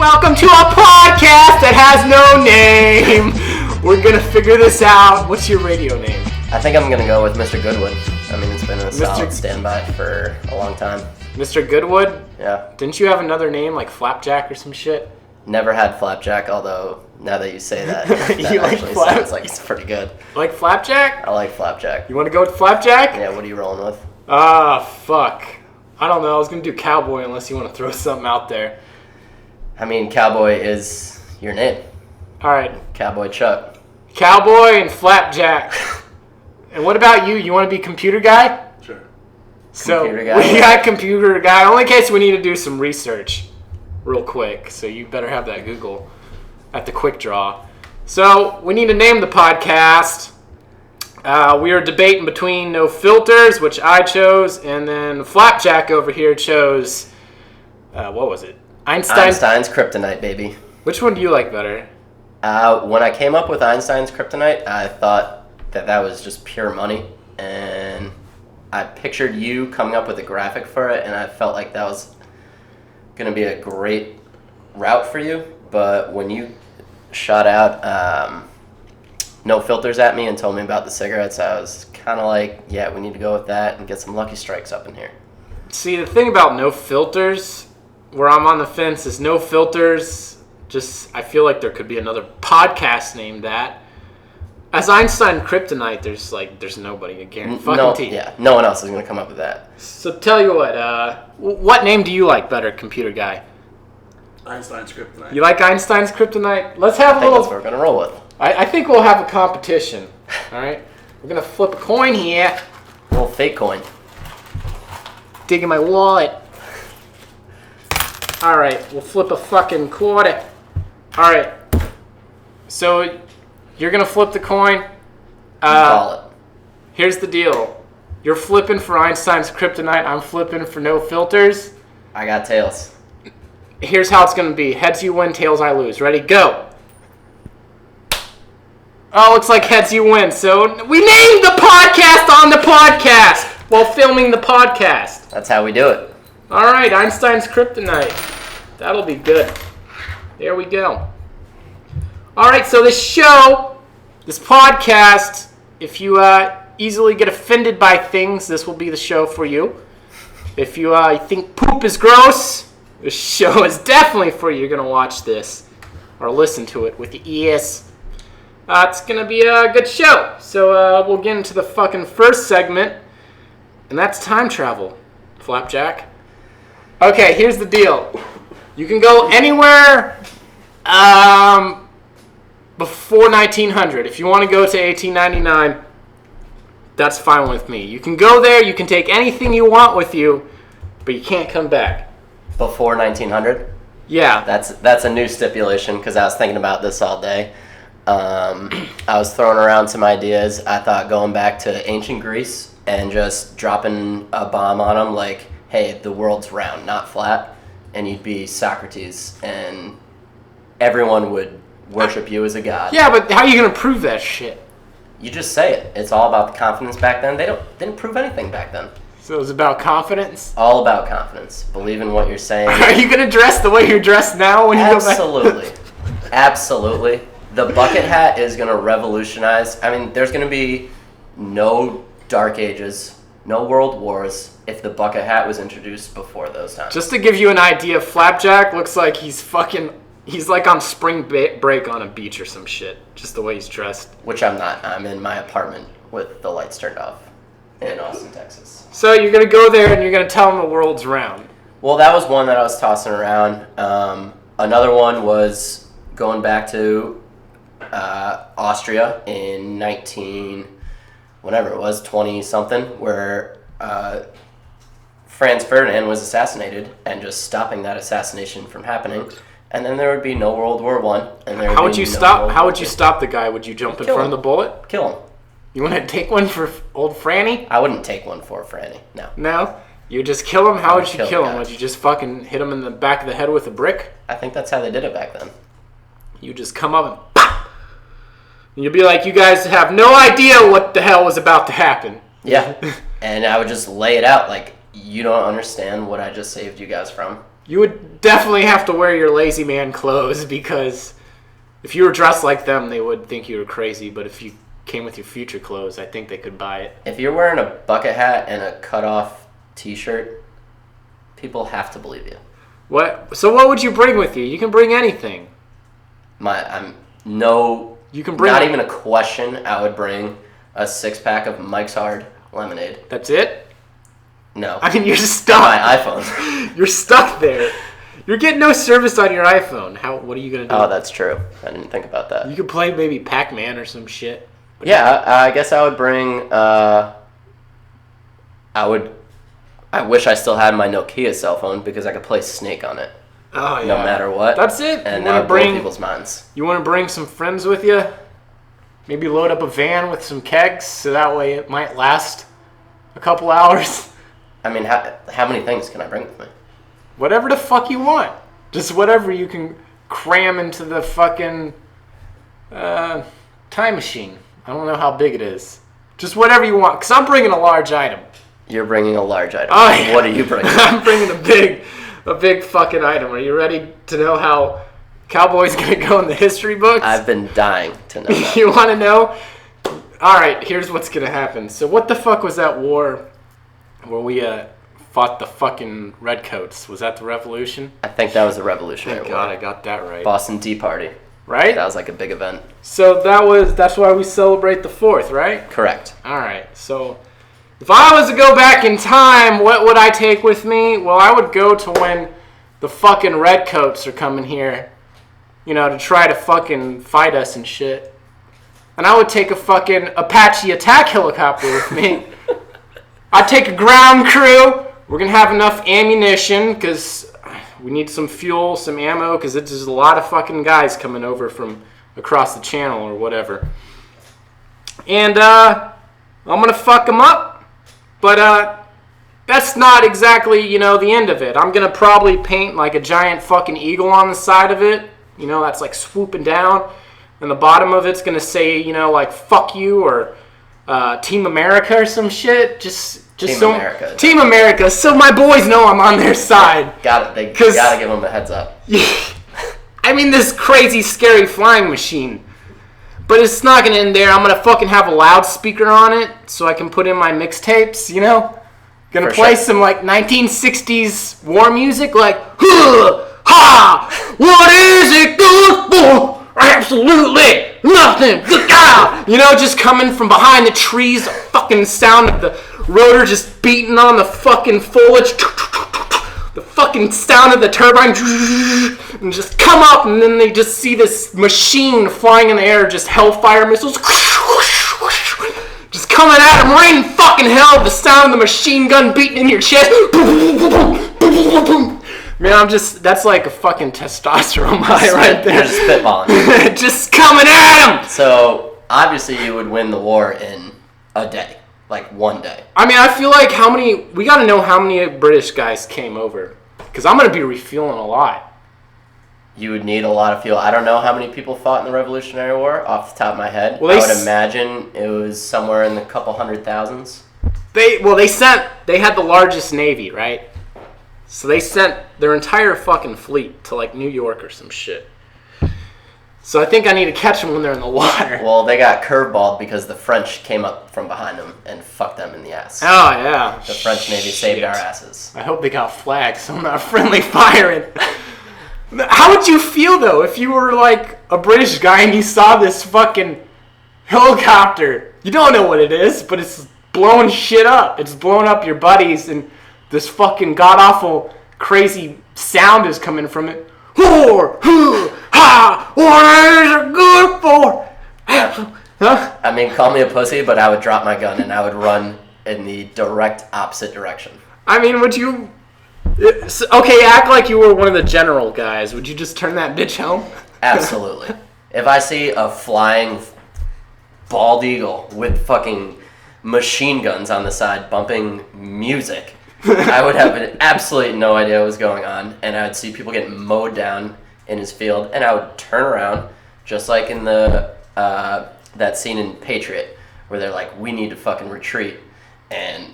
Welcome to a podcast that has no name. We're gonna figure this out. What's your radio name? I think I'm gonna go with Mr. Goodwood. I mean, it's been a solid standby for a long time. Mr. Goodwood? Yeah. Didn't you have another name like Flapjack or some shit? Never had Flapjack, although now that you say that, that You like actually sounds like it's pretty good. Like Flapjack? I like Flapjack. You want to go with Flapjack? Yeah, what are you rolling with? Fuck. I don't know. I was gonna do Cowboy unless you want to throw something out there. I mean, Cowboy is your name. All right. Cowboy Chuck. Cowboy and Flapjack. And what about you? You want to be computer guy? Sure. So Computer guy. we got computer guy. Only in case we need to do some research real quick. So you better have that Google at the quick draw. So we need to name the podcast. We are debating between No Filters, which I chose, and then Flapjack over here chose, what was it? Einstein's Kryptonite, baby. Which one do you like better? When I came up with Einstein's Kryptonite, I thought that was just pure money. And I pictured you coming up with a graphic for it, and I felt like that was going to be a great route for you. But when you shot out No Filters at me and told me about the cigarettes, I was kind of like, yeah, we need to go with that and get some Lucky Strikes up in here. See, the thing about No Filters, where I'm on the fence, is No Filters. Just, I feel like there could be another podcast named that. As Einstein Kryptonite, there's nobody again. No one else is going to come up with that. So tell you what name do you like better, computer guy? Einstein's Kryptonite. You like Einstein's Kryptonite? Let's have I think that's what we're going to roll with. I think we'll have a competition. All right, we're gonna flip a coin here. A little fake coin. Dig in my wallet. All right, we'll flip a fucking quarter. All right. So you're gonna flip the coin. Call it. Here's the deal. You're flipping for Einstein's Kryptonite. I'm flipping for No Filters. I got tails. Here's how it's gonna be. Heads you win, tails I lose. Ready? Go. Oh, looks like heads you win. So we named the podcast on the podcast while filming the podcast. That's how we do it. All right, Einstein's Kryptonite. That'll be good. There we go. All right, so this podcast, if you easily get offended by things, this will be the show for you. If you think poop is gross, this show is definitely for you. You're going to watch this or listen to it with your ears. It's going to be a good show. So we'll get into the fucking first segment, and that's time travel, Flapjack. Okay, here's the deal. You can go anywhere before 1900. If you want to go to 1899, that's fine with me. You can go there. You can take anything you want with you, but you can't come back. Before 1900? Yeah. That's a new stipulation because I was thinking about this all day. I was throwing around some ideas. I thought going back to ancient Greece and just dropping a bomb on them like, hey, the world's round, not flat, and you'd be Socrates, and everyone would worship you as a god. Yeah, but how are you going to prove that shit? You just say it. It's all about the confidence back then. They didn't prove anything back then. So it's about confidence? All about confidence. Believe in what you're saying. Are you going to dress the way you're dressed now when you go back? Absolutely. Absolutely. The bucket hat is going to revolutionize. I mean, there's going to be no dark ages, no world wars if the bucket hat was introduced before those times. Just to give you an idea, Flapjack looks like he's like on spring break on a beach or some shit, just the way he's dressed. Which I'm not. I'm in my apartment with the lights turned off in Austin, Texas. So you're going to go there and you're going to tell him the world's round. Well, that was one that I was tossing around. Another one was going back to Austria in 20-something, where Franz Ferdinand was assassinated, and just stopping that assassination from happening. And then there would be no World War I. How would you stop the guy? Would you jump in front of the bullet? Kill him. You want to take one for old Franny? I wouldn't take one for Franny, no. No? You would just kill him? How would you kill him? Would you just fucking hit him in the back of the head with a brick? I think that's how they did it back then. You just come up and pop! And you'll be like, you guys have no idea what the hell was about to happen. Yeah. And I would just lay it out like, you don't understand what I just saved you guys from. You would definitely have to wear your lazy man clothes because if you were dressed like them, they would think you were crazy. But if you came with your future clothes, I think they could buy it. If you're wearing a bucket hat and a cut-off t-shirt, people have to believe you. What? So what would you bring with you? You can bring anything. You can bring not even a question. I would bring a 6-pack of Mike's Hard lemonade. That's it? No. I mean, you're stuck. My iPhone. You're stuck there. You're getting no service on your iPhone. What are you gonna do? Oh, that's true. I didn't think about that. You could play maybe Pac-Man or some shit. Yeah, I guess I would bring. I wish I still had my Nokia cell phone because I could play Snake on it. Oh yeah. No matter what. That's it. And that would blow people's minds. You want to bring some friends with you? Maybe load up a van with some kegs so that way it might last a couple hours. I mean, how many things can I bring with me? Whatever the fuck you want. Just whatever you can cram into the fucking time machine. I don't know how big it is. Just whatever you want, because I'm bringing a large item. You're bringing a large item. Oh, yeah. What are you bringing? I'm bringing a big fucking item. Are you ready to know how Cowboy's going to go in the history books? I've been dying to know that. You want to know? All right, here's what's going to happen. So what the fuck was that war where we fought the fucking Redcoats? Was that the Revolution? I think that was the Revolutionary Thank War. God I got that right. Boston Tea Party. Right? That was like a big event. So that's why we celebrate the 4th, right? Correct. All right. So if I was to go back in time, what would I take with me? Well, I would go to when the fucking Redcoats are coming here, to try to fucking fight us and shit. And I would take a fucking Apache attack helicopter with me. I'd take a ground crew. We're going to have enough ammunition because we need some fuel, some ammo, because there's a lot of fucking guys coming over from across the channel or whatever. And I'm going to fuck them up. But that's not exactly, the end of it. I'm going to probably paint like a giant fucking eagle on the side of it. That's like swooping down. And the bottom of it's going to say, like, fuck you or Team America or some shit. America. Team America. So my boys know I'm on their side. Got it. They gotta give them a heads up. I mean, this crazy, scary flying machine. But it's not going to end there. I'm going to fucking have a loudspeaker on it so I can put in my mixtapes, Going to play some, like, 1960s war music, like, huh, ha, what is it good for? Absolutely nothing. Just coming from behind the trees, the fucking sound of the rotor just beating on the fucking foliage, the fucking sound of the turbine, and just come up, and then they just see this machine flying in the air, just hellfire missiles, just coming at them, raining fucking hell, the sound of the machine gun beating in your chest. Man, that's like a fucking testosterone high right there. You're just spitballing. Just coming at him! So, obviously you would win the war in a day. Like, one day. I mean, I feel like we gotta know how many British guys came over. Because I'm gonna be refueling a lot. You would need a lot of fuel. I don't know how many people fought in the Revolutionary War off the top of my head. Well, I would imagine it was somewhere in the couple 100,000s. They had the largest navy, right? So they sent their entire fucking fleet to, like, New York or some shit. So I think I need to catch them when they're in the water. Well, they got curveballed because the French came up from behind them and fucked them in the ass. Oh, yeah. The French Navy saved our asses. I hope they got flags, so I'm not friendly firing. How would you feel, though, if you were, like, a British guy and you saw this fucking helicopter? You don't know what it is, but it's blowing shit up. It's blowing up your buddies, and this fucking god-awful, crazy sound is coming from it. Whore, hoo, ha, what is it good for? Huh? I mean, call me a pussy, but I would drop my gun and I would run in the direct opposite direction. I mean, would you... Okay, act like you were one of the general guys. Would you just turn that bitch home? Absolutely. If I see a flying bald eagle with fucking machine guns on the side bumping music, I would have absolutely no idea what was going on, and I would see people getting mowed down in his field, and I would turn around, just like in the that scene in Patriot, where they're like, we need to fucking retreat and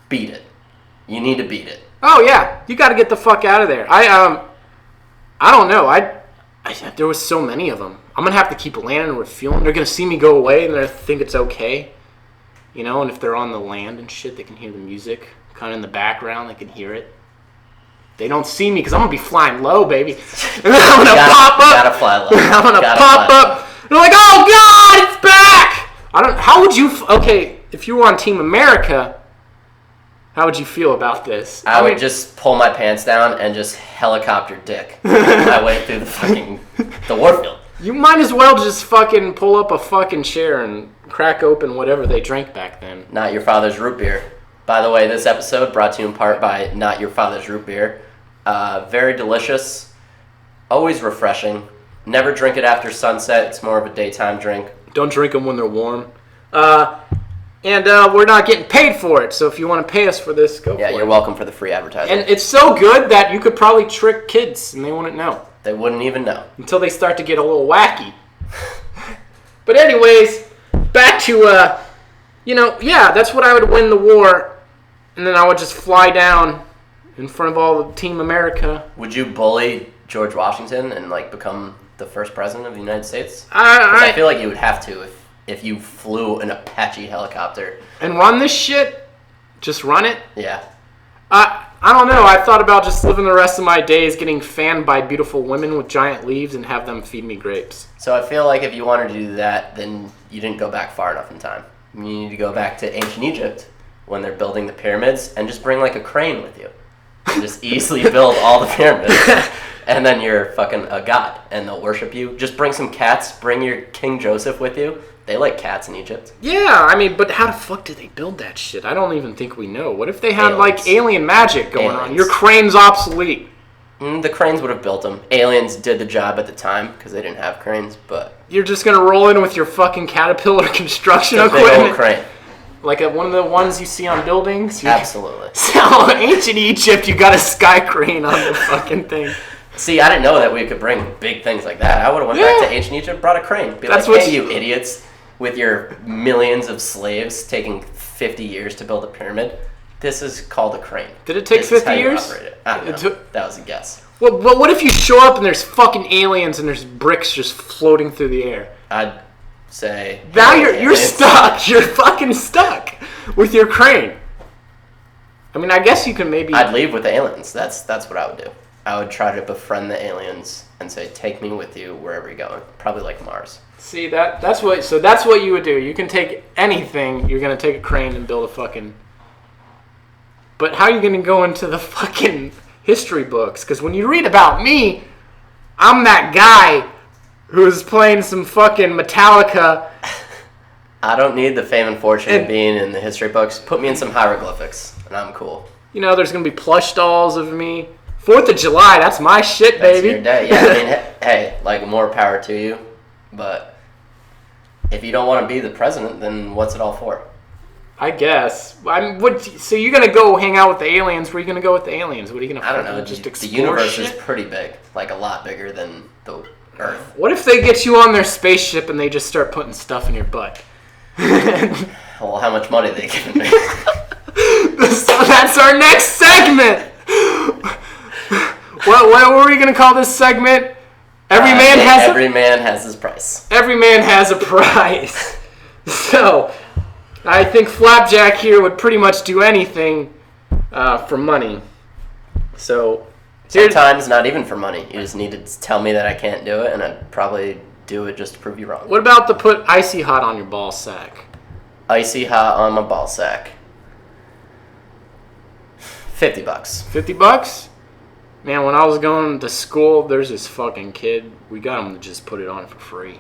beat it. You need to beat it. Oh yeah, you got to get the fuck out of there. I don't know. There was so many of them. I'm gonna have to keep landing and refueling. They're gonna see me go away and they're gonna think it's okay, And if they're on the land and shit, they can hear the music kind of in the background. They can hear it. They don't see me because I'm gonna be flying low, baby. And then I'm gonna pop up. Gotta fly low. I'm gonna pop up. They're like, "Oh God, it's back!" How would you? Okay, if you were on Team America, how would you feel about this? I would just pull my pants down and just helicopter dick my way through the warfield. You might as well just fucking pull up a fucking chair and crack open whatever they drank back then. Not Your Father's Root Beer. By the way, this episode brought to you in part by Not Your Father's Root Beer. Very delicious, always refreshing. Never drink it after sunset. It's more of a daytime drink. Don't drink them when they're warm. And we're not getting paid for it, so if you want to pay us for this, go for it. Yeah, you're welcome for the free advertising. And it's so good that you could probably trick kids and they wouldn't know. They wouldn't even know. Until they start to get a little wacky. But anyways, back to, that's what I would win the war. And then I would just fly down in front of all of Team America. Would you bully George Washington and, become the first president of the United States? I feel like you would have to if you flew an Apache helicopter. And run this shit? Just run it? Yeah. I don't know. I thought about just living the rest of my days getting fanned by beautiful women with giant leaves and have them feed me grapes. So I feel like if you wanted to do that, then you didn't go back far enough in time. You need to go back to ancient Egypt when they're building the pyramids and just bring a crane with you. And just easily build all the pyramids. And then you're fucking a god and they'll worship you. Just bring some cats. Bring your King Joseph with you. They like cats in Egypt. Yeah, but how the fuck did they build that shit? I don't even think we know. What if they had, Aliens. alien magic going on? Your crane's obsolete. The cranes would have built them. Aliens did the job at the time because they didn't have cranes, but... You're just going to roll in with your fucking Caterpillar construction it's a equipment? big old crane. Like one of the ones you see on buildings? Absolutely. So, ancient Egypt, you got a sky crane on the fucking thing. See, I didn't know that we could bring big things like that. I would have went back to ancient Egypt, brought a crane. Hey, you idiots, with your millions of slaves taking 50 years to build a pyramid, this is called a crane. Did it take this 50 years? I don't know. That was a guess. Well, but what if you show up and there's fucking aliens and there's bricks just floating through the air? I'd say... Now you're stuck. You're fucking stuck with your crane. I guess you can maybe... I'd leave with the aliens. That's what I would do. I would try to befriend the aliens and say, take me with you wherever you're going. Probably Mars. See, that's what you would do. You can take anything. You're going to take a crane and build a fucking... But how are you going to go into the fucking history books? Because when you read about me, I'm that guy who's playing some fucking Metallica. I don't need the fame and fortune of being in the history books. Put me in some hieroglyphics, and I'm cool. There's going to be plush dolls of me. 4th of July, that's my shit, baby. That's your day. Yeah, hey, more power to you. But if you don't want to be the president, then what's it all for? I guess. So you're going to go hang out with the aliens? Where are you going to go with the aliens? What are you going to I don't know. Just explore the universe shit? is pretty big. A lot bigger than the Earth. What if they get you on their spaceship and they just start putting stuff in your butt? Well, how much money are they giving me? So that's our next segment. What were we going to call this segment? Every man has his price. Every man has a price. So, I think Flapjack here would pretty much do anything for money. So, sometimes not even for money. You just need to tell me that I can't do it, and I'd probably do it just to prove you wrong. What about to put icy hot on your ball sack? Icy hot on my ball sack. $50. $50? Man, when I was going to school, there's this fucking kid. We got him to just put it on for free.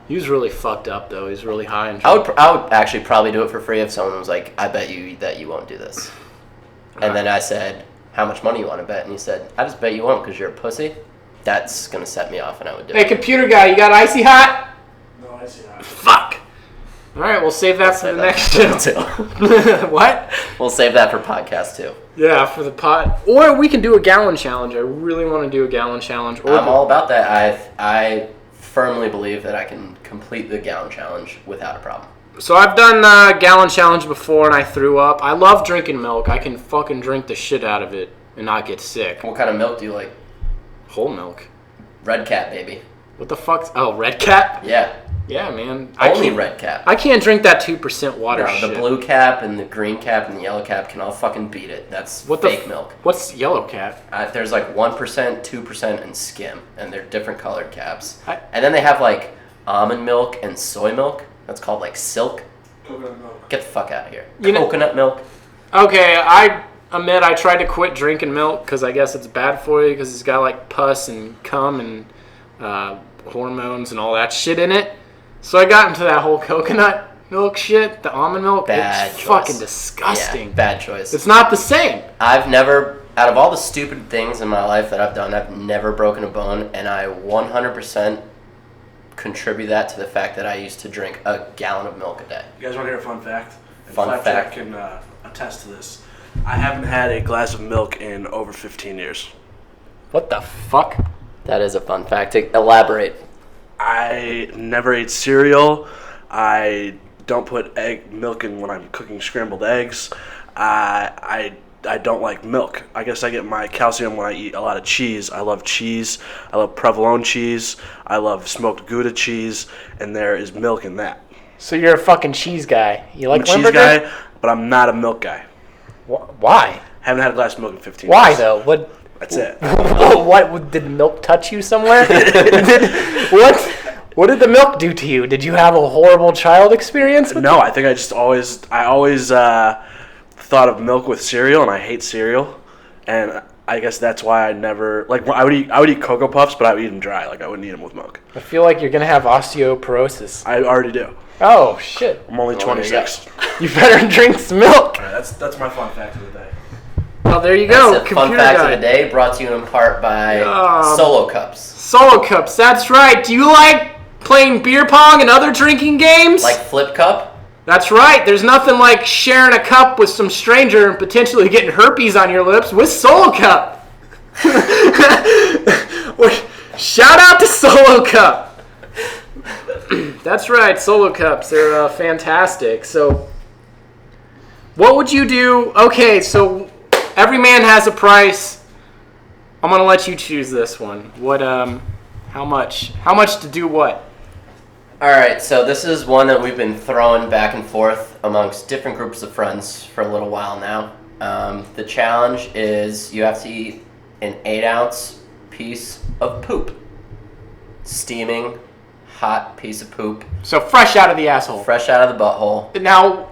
He was really fucked up, though. He was really high in drugs. I would actually probably do it for free if someone was like, I bet you that you won't do this. And then I said, how much money you want to bet? And he said, I just bet you won't because you're a pussy. That's going to set me off and I would do it. Hey, computer guy, you got icy hot? No, I see that. Fuck. All right, we'll save that for the next show. What? We'll save that for podcast 2. Yeah, for the pot. Or we can do a gallon challenge. I really want to do a gallon challenge. I'm all about that. I firmly believe that I can complete the gallon challenge without a problem. So I've done gallon challenge before and I threw up. I love drinking milk. I can fucking drink the shit out of it and not get sick. What kind of milk do you like? Whole milk. Red Cap, baby. What the fuck? Oh, Red Cap? Yeah. Yeah, man. Only Red Cap. I can't drink that 2% water No, shit. the blue cap and the green cap and the yellow cap can all fucking beat it. That's fake milk. What's yellow cap? There's like 1%, 2%, and skim, and they're different colored caps. I- And then they have like almond milk and soy milk. That's called like silk. Coconut milk. Get the fuck out of here. You know- Coconut milk. Okay, I admit I tried to quit drinking milk because I guess it's bad for you because it's got like pus and cum and hormones and all that shit in it. So I got into that whole coconut milk shit, the almond milk. Bad it's choice. fucking disgusting. Yeah, bad choice. It's not the same. I've never, out of all the stupid things in my life that I've done, I've never broken a bone, and I 100% contribute that to the fact that I used to drink a gallon of milk a day. You guys want to hear a fun fact? And Fun Flapjack fact. can attest to this. I haven't had a glass of milk in over 15 years. What the fuck? That is a fun fact. To elaborate. I never ate cereal. I don't put milk in when I'm cooking scrambled eggs. I don't like milk. I guess I get my calcium when I eat a lot of cheese. I love cheese. I love provolone cheese. I love smoked Gouda cheese, and there is milk in that. So you're a fucking cheese guy. You I'm like a cheese Limburger? guy, but I'm not a milk guy. Why? Haven't had a glass of milk in 15 Why years. though? What? That's it. What did milk touch you somewhere? What did the milk do to you? Did you have a horrible child experience? No, I think I always thought of milk with cereal, and I hate cereal, and I guess that's why I never I would eat Cocoa Puffs, but I would eat them dry. Like I wouldn't eat them with milk. I feel like you're gonna have osteoporosis. I already do. Oh shit! I'm only 26. You better drink some milk. All right, that's my fun fact of the day. Well, there you go. That's a fun fact of the day, brought to you in part by Solo Cups. Solo cups. That's right. Do you like playing beer pong and other drinking games? Like Flip Cup? That's right. There's nothing like sharing a cup with some stranger and potentially getting herpes on your lips with Solo Cup. Shout out to Solo Cup. That's right, Solo Cups. They're fantastic. So, what would you do? Okay, so every man has a price. I'm gonna let you choose this one. What? How much? How much to do what? All right, so this is one that we've been throwing back and forth amongst different groups of friends for a little while now. The challenge is you have to eat an 8-ounce piece of poop. Steaming, hot piece of poop. So fresh out of the asshole. Fresh out of the butthole. Now,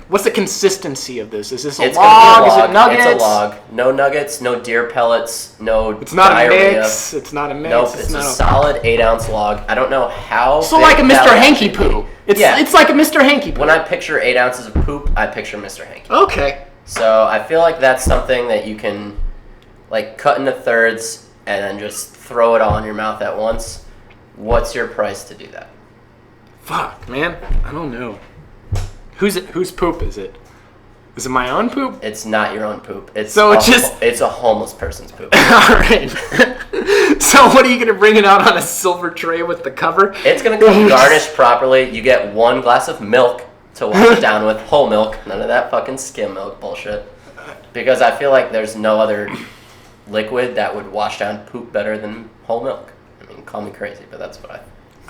what's the consistency of this? Is this a It's log? gonna be a log. Is it nuggets? It's a log. No nuggets, no deer pellets, no It's not diarrhea. a mix. It's not a mix. Nope, it's a solid 8-ounce log. I don't know how So big like a that Mr. would Hanky actually be. poo. It's Yeah. it's like a Mr. Hanky poo. When I picture 8 ounces of poop, I picture Mr. Hanky. Okay. So I feel like that's something that you can like cut into thirds and then just throw it all in your mouth at once. What's your price to do that? Fuck, man. I don't know. Whose poop is it? Is it my own poop? It's not your own poop. It's So it's just- it's a homeless person's poop. All right. So what are you gonna bring it out on a silver tray with the cover? It's gonna come garnished properly. You get 1 glass of milk to wash it down with, whole milk. None of that fucking skim milk bullshit. Because I feel like there's no other liquid that would wash down poop better than whole milk. I mean, call me crazy, but that's what I.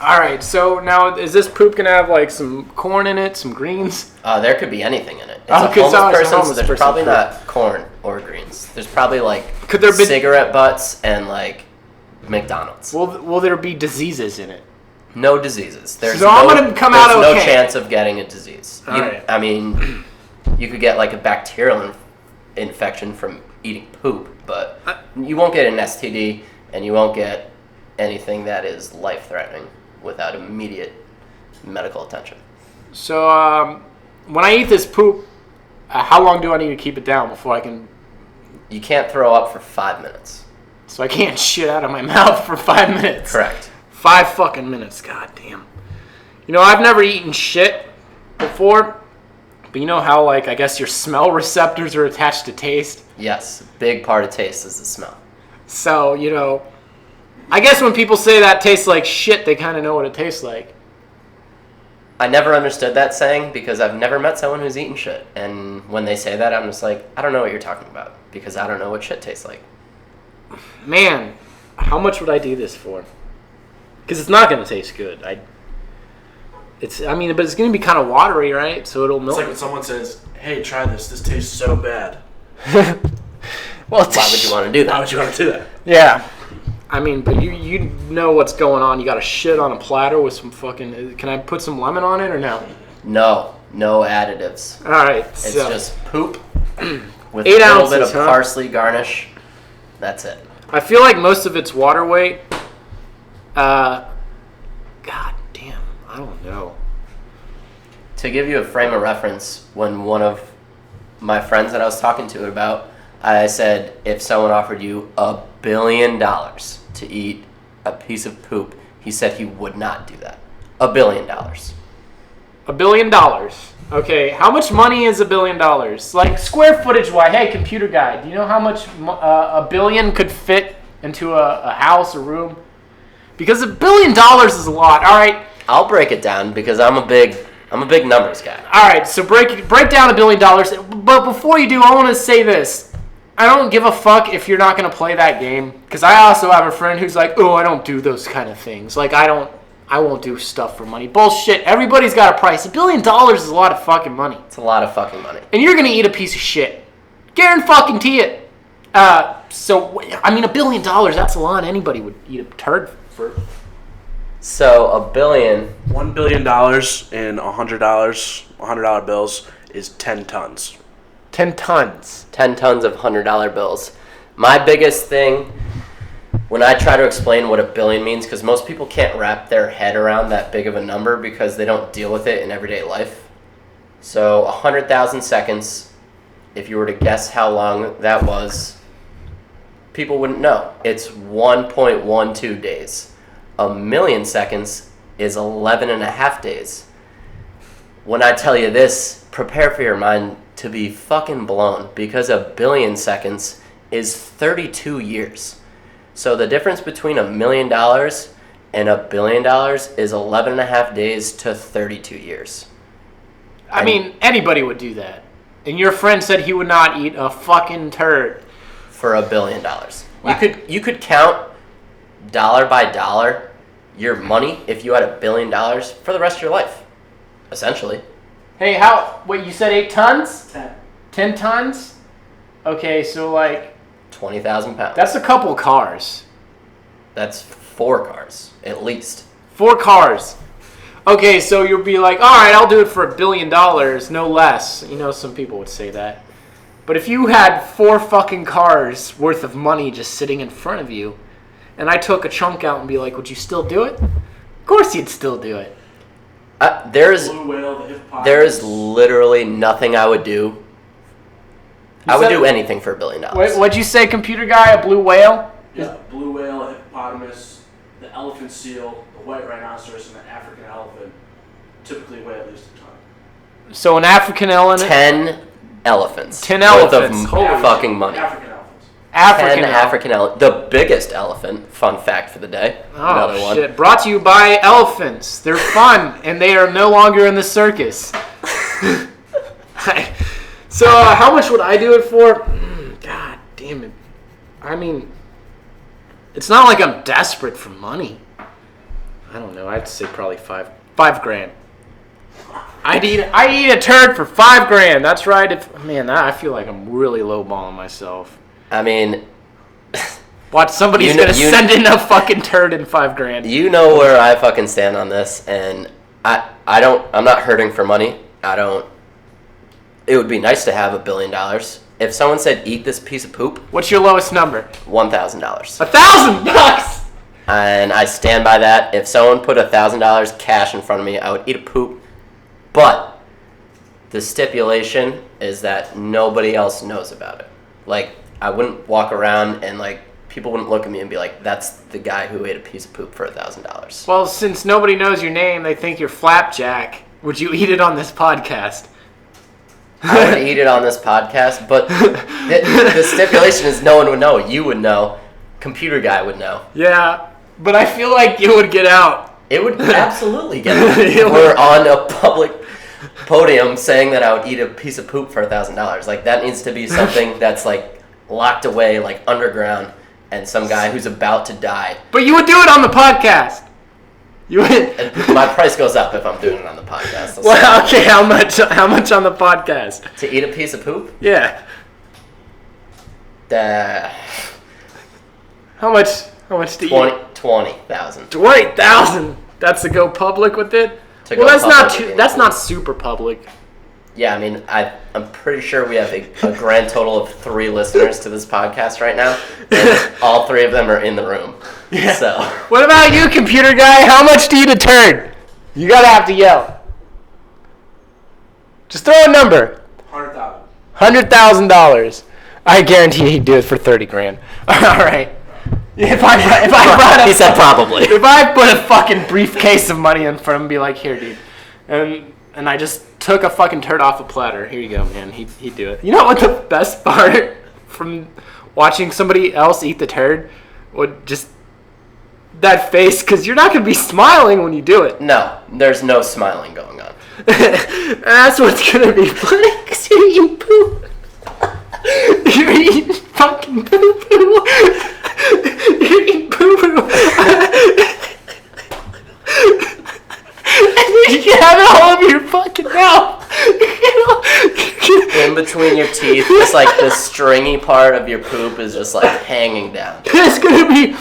All right. So now, is this poop gonna have like some corn in it, some greens? There could be anything in it. It's Oh, a 'cause homeless it's a person, homeless so there's person probably food. not corn or greens. There's probably like Could there be? cigarette butts and like McDonald's. Will there be diseases in it? No diseases. There's So no, I'm gonna come out there's okay. no chance of getting a disease. All right. I mean, you could get like a bacterial infection from eating poop, but you won't get an STD and you won't get anything that is life-threatening without immediate medical attention. So when I eat this poop, how long do I need to keep it down before I can? You can't throw up for 5 minutes. So I can't shit out of my mouth for 5 minutes. Correct. 5 fucking minutes. God damn. You know, I've never eaten shit before, but you know how, like, I guess your smell receptors are attached to taste? Yes, big part of taste is the smell. So, you know, I guess when people say that tastes like shit, they kind of know what it tastes like. I never understood that saying because I've never met someone who's eaten shit. And when they say that, I'm just like, I don't know what you're talking about because I don't know what shit tastes like. Man, how much would I do this for? Because it's not going to taste good. But it's going to be kind of watery, right? So it'll It's melt. like when someone says, "Hey, try this. This tastes so bad." Well, why would you want to do that? Why would you want to do that? Yeah. I mean, but you know what's going on. You got a shit on a platter with some fucking... Can I put some lemon on it or no? No additives. All right. It's So, just poop with 8 a little ounces, bit of huh? parsley garnish. That's it. I feel like most of it's water weight. God damn. I don't know. To give you a frame of reference, when one of my friends that I was talking to about, I said, if someone offered you $1 billion to eat a piece of poop, he said he would not do that. $1 billion. $1 billion. Okay, how much money is $1 billion? Like square footage wise. Hey, computer guy, do you know how much $1 billion could fit into a house, a room? Because $1 billion is a lot. All right. I'll break it down because I'm a big numbers guy. All right. So break down $1 billion. But before you do, I want to say this. I don't give a fuck if you're not gonna play that game. Because I also have a friend who's like, oh, I don't do those kind of things. Like I won't do stuff for money. Bullshit. Everybody's got a price. $1 billion is a lot of fucking money. It's a lot of fucking money. And you're gonna eat a piece of shit. Guarantee it. So I mean, $1 billion. That's a lot. Anybody would eat a turd for. So $1 billion. $1 billion in $100 bills is 10 tons. 10 tons. 10 tons of $100 bills. My biggest thing when I try to explain what $1 billion means, because most people can't wrap their head around that big of a number because they don't deal with it in everyday life. So 100,000 seconds, if you were to guess how long that was, people wouldn't know. It's 1.12 days. 1,000,000 seconds is 11 and a half days. When I tell you this, prepare for your mind to be fucking blown because 1 billion seconds is 32 years. So the difference between $1 million and $1 billion is 11 and a half days to 32 years. I mean, anybody would do that. And your friend said he would not eat a fucking turd. For $1 billion. Wow. You could count dollar by dollar your money if you had $1 billion for the rest of your life, essentially. Hey, wait, you said 8 tons? 10 tons? Okay, so like... 20,000 pounds. That's a couple cars. That's 4 cars, at least. 4 cars. Okay, so you'll be like, all right, I'll do it for $1 billion, no less. You know, some people would say that. But if you had 4 fucking cars worth of money just sitting in front of you, and I took a chunk out and be like, would you still do it? Of course you'd still do it. There is Blue whale, the hippopotamus. There is literally nothing I would do. I would do anything for $1 billion. Wait, what'd you say, computer guy? A blue whale? Yeah, blue whale, a hippopotamus, the elephant seal, the white rhinoceros, and the African elephant typically weigh at least a ton. So an African elephant? 10 elephants. 10 worth elephants. of Holy fucking money. African elephants. 10 African elephant. The biggest elephant. Fun fact for the day. Another Oh, one. shit. Brought to you by elephants. They're fun, and they are no longer in the circus. So, how much would I do it for? God damn it. I mean, it's not like I'm desperate for money. I don't know. I'd say probably $5 grand. I'd eat a turd for $5 grand. That's right. I feel like I'm really lowballing myself. I mean, Watch, somebody's gonna send in a fucking turd in $5 grand. you know where I fucking stand on this, and I'm not hurting for money. It would be nice to have $1 billion. If someone said, eat this piece of poop, What's your lowest number? $1,000. $1,000. And I stand by that. If someone put $1,000 cash in front of me, I would eat a poop. But the stipulation is that nobody else knows about it. Like, I wouldn't walk around and, like, people wouldn't look at me and be like, that's the guy who ate a piece of poop for $1,000. Well, since nobody knows your name, they think you're Flapjack. Would you eat it on this podcast? I would eat it on this podcast, but the stipulation is no one would know. You would know. Computer guy would know. Yeah, but I feel like it would get out. It would absolutely get it. We're on a public podium saying that I would eat a piece of poop for $1,000. Like, that needs to be something that's, like, locked away, like, underground, and some guy who's about to die. But you would do it on the podcast. You would. And my price goes up if I'm doing it on the podcast. Well, okay, how much on the podcast? To eat a piece of poop? Yeah. How much to eat? 20,000. 20,000. That's to go public with it? Well, that's not super public. Yeah, I mean, I'm pretty sure we have a grand total of 3 listeners to this podcast right now, and all 3 of them are in the room. Yeah. So. What about you, computer guy? How much to eat a turd? You gotta have to yell. Just throw a number. $100,000. $100,000. I guarantee he'd do it for $30,000. All right. If I brought he said probably. If I put a fucking briefcase of money in front of him and be like, here, dude, and I just took a fucking turd off a platter, here you go, man, he'd do it. You know what the best part from watching somebody else eat the turd would just that face, because you're not gonna be smiling when you do it. No, there's no smiling going on. And that's what's gonna be funny, because you're eating poop. You're eating fucking poo-poo. You're eating poo-poo. And you have it all over your fucking mouth. In between your teeth, it's like the stringy part of your poop is just like hanging down. It's gonna be...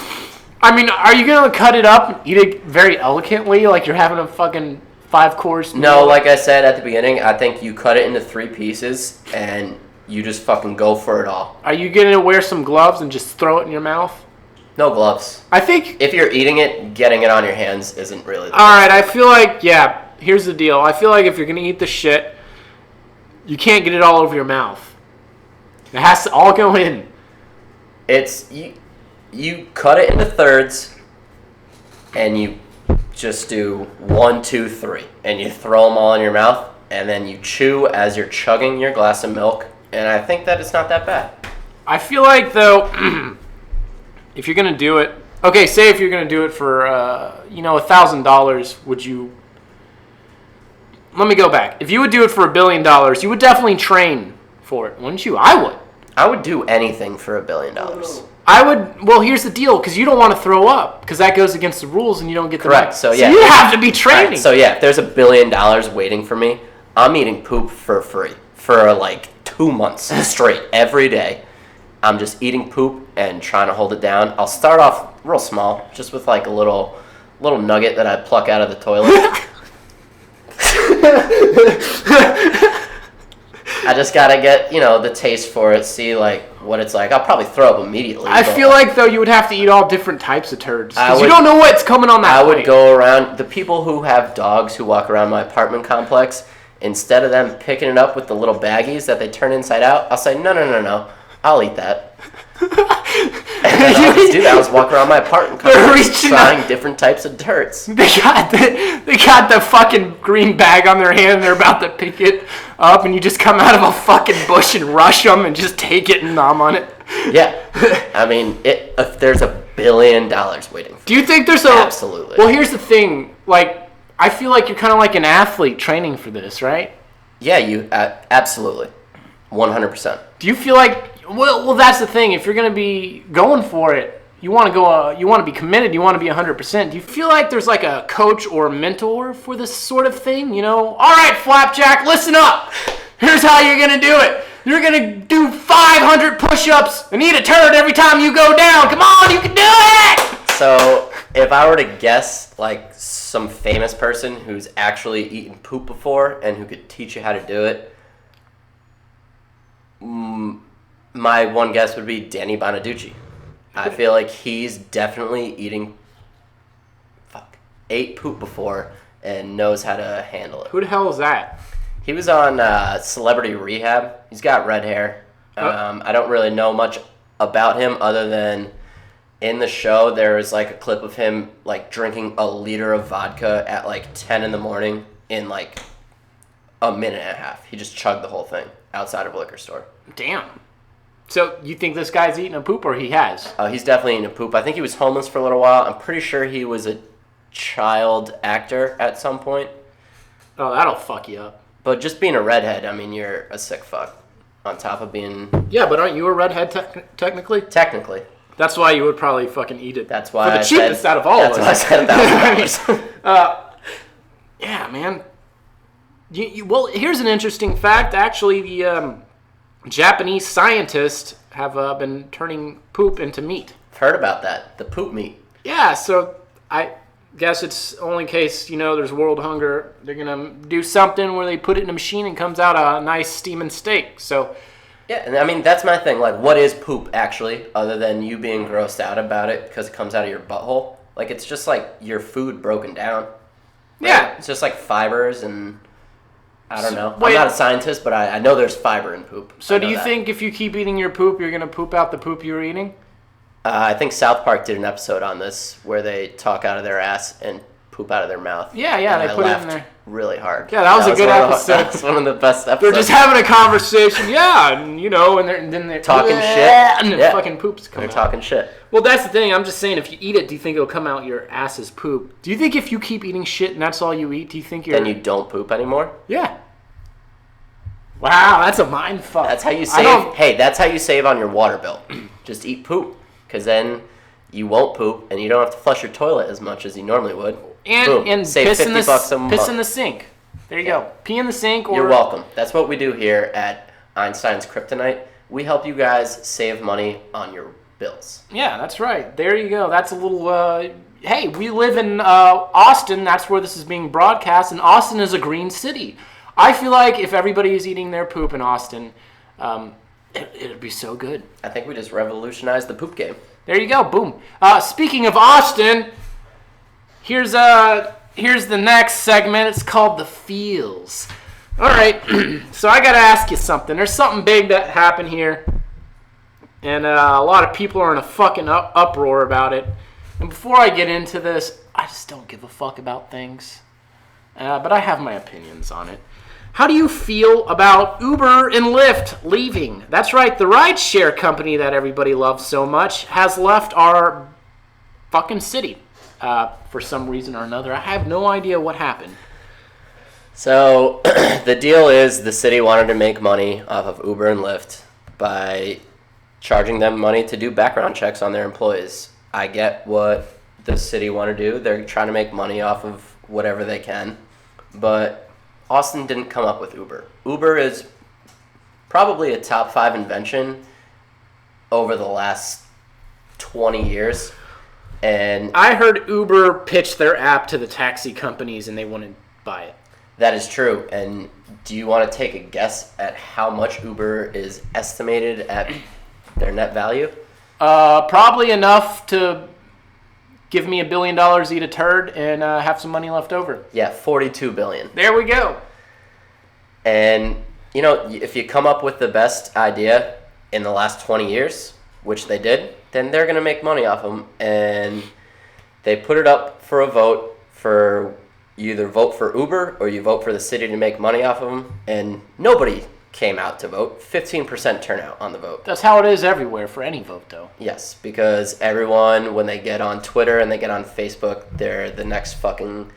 I mean, are you gonna cut it up and eat it very elegantly, like you're having a fucking 5-course meal? No, like I said at the beginning, I think you cut it into 3 pieces and you just fucking go for it all. Are you gonna wear some gloves and just throw it in your mouth? No gloves. I think... If you're eating it, getting it on your hands isn't really... Alright, I feel like, yeah, here's the deal. I feel like if you're gonna eat the shit, you can't get it all over your mouth. It has to all go in. It's... You cut it into thirds, and you just do 1, 2, 3, and you throw them all in your mouth, and then you chew as you're chugging your glass of milk, and I think that it's not that bad. I feel like, though, if you're going to do it... Okay, say if you're going to do it for, $1,000, would you... Let me go back. If you would do it for $1 billion, you would definitely train for it, wouldn't you? I would. I would do anything for $1 billion. I would... Well, here's the deal, because you don't want to throw up, because that goes against the rules and you don't get the... Correct, so yeah. So you have to be training. Right, so yeah, if there's $1 billion waiting for me, I'm eating poop for free for like 2 months straight, every day. I'm just eating poop and trying to hold it down. I'll start off real small, just with like a little nugget that I pluck out of the toilet. I just gotta get, the taste for it, see like what it's like. I'll probably throw up immediately. I feel like though you would have to eat all different types of turds because you would- don't know what's coming on that I would plate. go around, the people who have dogs who walk around my apartment complex, instead of them picking it up with the little baggies that they turn inside out, I'll say, no, I'll eat that. And then I'll just do that. I'll just walk around my apartment complex trying different types of turds. They got the fucking green bag on their hand and they're about to pick it up and you just come out of a fucking bush and rush them and just take it and nom on it. Yeah. I mean, if there's $1 billion waiting for Do you think there's a... Absolutely. Well, here's the thing. Like, I feel like you're kind of like an athlete training for this, right? Yeah, you absolutely. 100%. Do you feel like... Well, that's the thing. If you're going to be going for it, you want to go. You want to be committed. You want to be 100%. Do you feel like there's like a coach or a mentor for this sort of thing? All right, Flapjack, listen up. Here's how you're going to do it. You're going to do 500 push-ups and eat a turd every time you go down. Come on, you can do it. So if I were to guess like some famous person who's actually eaten poop before and who could teach you how to do it, my one guess would be Danny Bonaducci. I feel like he's definitely ate poop before and knows how to handle it. Who the hell is that? He was on Celebrity Rehab. He's got red hair. I don't really know much about him other than in the show there was like a clip of him like drinking a liter of vodka at like 10 in the morning in like a minute and a half. He just chugged the whole thing outside of a liquor store. Damn. So you think this guy's eating a poop or he has? He's definitely eating a poop. I think he was homeless for a little while. I'm pretty sure he was a child actor at some point. Oh, that'll fuck you up. But just being a redhead, I mean, you're a sick fuck. On top of being... Yeah, but aren't you a redhead technically? Technically. That's why you would probably fucking eat it. That's why For the cheapest out of all of us. That's why I said $1,000. Yeah, man. Well, here's an interesting fact. Actually, the Japanese scientists have been turning poop into meat. I've heard about that. The poop meat. Yeah, so I guess it's only in case, there's world hunger. They're going to do something where they put it in a machine and comes out a nice steaming steak. So... Yeah, and I mean, that's my thing. Like, what is poop, actually, other than you being grossed out about it because it comes out of your butthole? Like, it's just, like, your food broken down. Right? Yeah. It's just, like, fibers and... I don't know. Wait. I'm not a scientist, but I know there's fiber in poop. So do you think if you keep eating your poop, you're going to poop out the poop you were eating? I think South Park did an episode on this where they talk out of their ass and poop out of their mouth. Yeah, and they put it in there. Really hard. Yeah, that was a good episode. That's one of the best episodes. They're just having a conversation, and then they're talking shit, and then fucking poops come out. They're talking shit. Well, that's the thing. I'm just saying, if you eat it, do you think it'll come out your ass as poop? Do you think if you keep eating shit and that's all you eat, do you think you're... Then you don't poop anymore? Yeah. Wow, that's a mind fuck. That's how you save. Hey, that's how you save on your water bill. Just eat poop, because then you won't poop and you don't have to flush your toilet as much as you normally would. And save piss $50 in the sink. There you go. Pee in the sink. Or... You're welcome. That's what we do here at Einstein's Kryptonite. We help you guys save money on your bills. Yeah, that's right. There you go. That's a little... hey, we live in Austin. That's where this is being broadcast. And Austin is a green city. I feel like if everybody is eating their poop in Austin, it'd be so good. I think we just revolutionized the poop game. There you go. Boom. Speaking of Austin, here's the next segment. It's called The Feels. All right. So I got to ask you something. There's something big that happened here. And a lot of people are in a fucking uproar about it. And before I get into this, I just don't give a fuck about things. But I have my opinions on it. How do you feel about Uber and Lyft leaving? That's right, the rideshare company that everybody loves so much has left our fucking city for some reason or another. I have no idea what happened. So the deal is the city wanted to make money off of Uber and Lyft by charging them money to do background checks on their employees. I get what the city want to do. They're trying to make money off of whatever they can. But Austin didn't come up with Uber. Uber is probably a top 5 invention over the last 20 years. And I heard Uber pitch their app to the taxi companies and they wouldn't buy it. That is true. And do you want to take a guess at how much Uber is estimated at their net value? Probably enough to give me $1 billion, eat a turd, and have some money left over. Yeah, $42 billion. There we go. And, if you come up with the best idea in the last 20 years, which they did, then they're going to make money off them. And they put it up for a vote for you either vote for Uber or you vote for the city to make money off of them. And nobody came out to vote. 15% turnout on the vote. That's how it is everywhere for any vote, though. Yes, because everyone, when they get on Twitter and they get on Facebook, they're the next fucking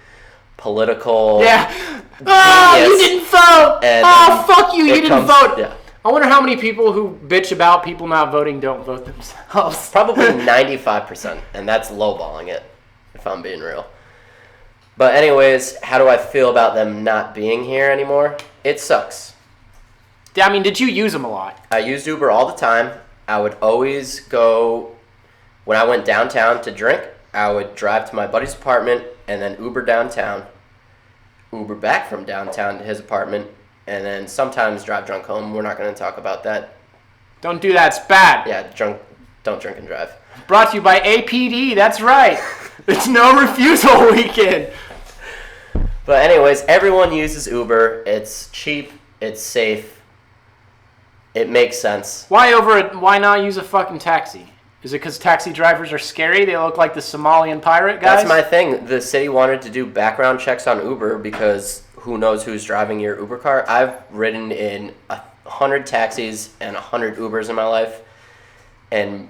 political... Yeah. Oh, you didn't vote! And fuck you, you didn't vote! Yeah. I wonder how many people who bitch about people not voting don't vote themselves. Probably 95%, and that's lowballing it, if I'm being real. But anyways, how do I feel about them not being here anymore? It sucks. I mean, did you use them a lot? I used Uber all the time. I would always go, when I went downtown to drink, I would drive to my buddy's apartment and then Uber downtown, Uber back from downtown to his apartment, and then sometimes drive drunk home. We're not going to talk about that. Don't do that. It's bad. Yeah, don't drink and drive. Brought to you by APD. That's right. It's no refusal weekend. But anyways, everyone uses Uber. It's cheap. It's safe. It makes sense. Why not use a fucking taxi? Is it because taxi drivers are scary? They look like the Somalian pirate guys? That's my thing. The city wanted to do background checks on Uber because who knows who's driving your Uber car. I've ridden in 100 taxis and 100 Ubers in my life. And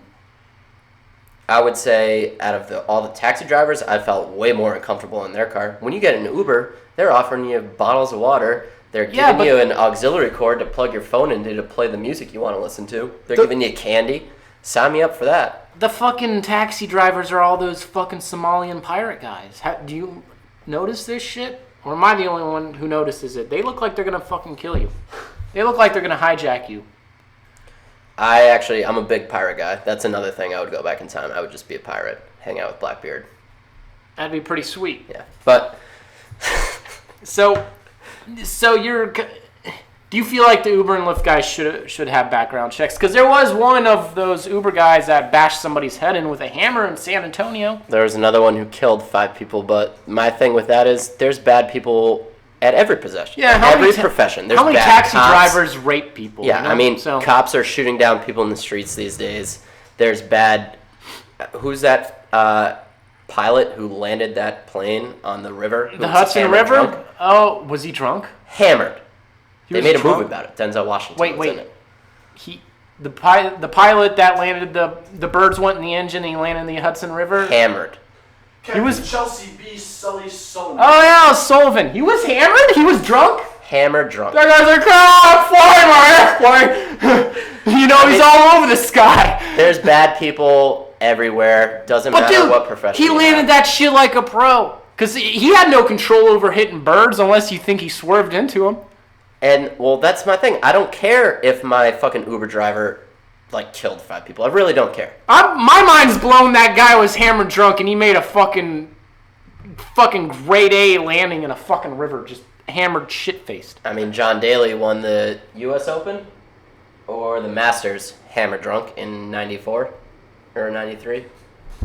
I would say out of all the taxi drivers, I felt way more uncomfortable in their car. When you get an Uber, they're offering you bottles of water. They're giving you an auxiliary cord to plug your phone into to play the music you want to listen to. They're giving you candy. Sign me up for that. The fucking taxi drivers are all those fucking Somalian pirate guys. Do you notice this shit? Or am I the only one who notices it? They look like they're going to fucking kill you. They look like they're going to hijack you. I'm a big pirate guy. That's another thing I would go back in time. I would just be a pirate, hang out with Blackbeard. That'd be pretty sweet. Yeah, but... So you're... Do you feel like the Uber and Lyft guys should have background checks? Because there was one of those Uber guys that bashed somebody's head in with a hammer in San Antonio. There was another one who killed 5 people, but my thing with that is there's bad people at every profession. Yeah, every profession. There's how many bad taxi cops. drivers rape people? Yeah, you know? Cops are shooting down people in the streets these days. There's bad... Who's that pilot who landed that plane on the river? The Hudson River? Drunk? Oh, was he drunk? Hammered. They made a drunk? movie about it. Denzel Washington was in it. The pilot that landed the birds went in the engine and he landed in the Hudson River? Hammered. Captain Chelsea B. Sully Sullivan. Oh yeah, Sullivan. He was hammered? He was drunk? Hammered drunk. That guy's like, fly my airplane. He's all over the sky. There's bad people everywhere. Doesn't matter what profession. He landed that shit like a pro. Because he had no control over hitting birds unless you think he swerved into them. And, well, that's my thing. I don't care if my fucking Uber driver, killed 5 people. I really don't care. My mind's blown that guy was hammered drunk and he made a fucking grade A landing in a fucking river, just hammered shit-faced. I mean, John Daly won the U.S. Open or the Masters hammered drunk in 94 or 93.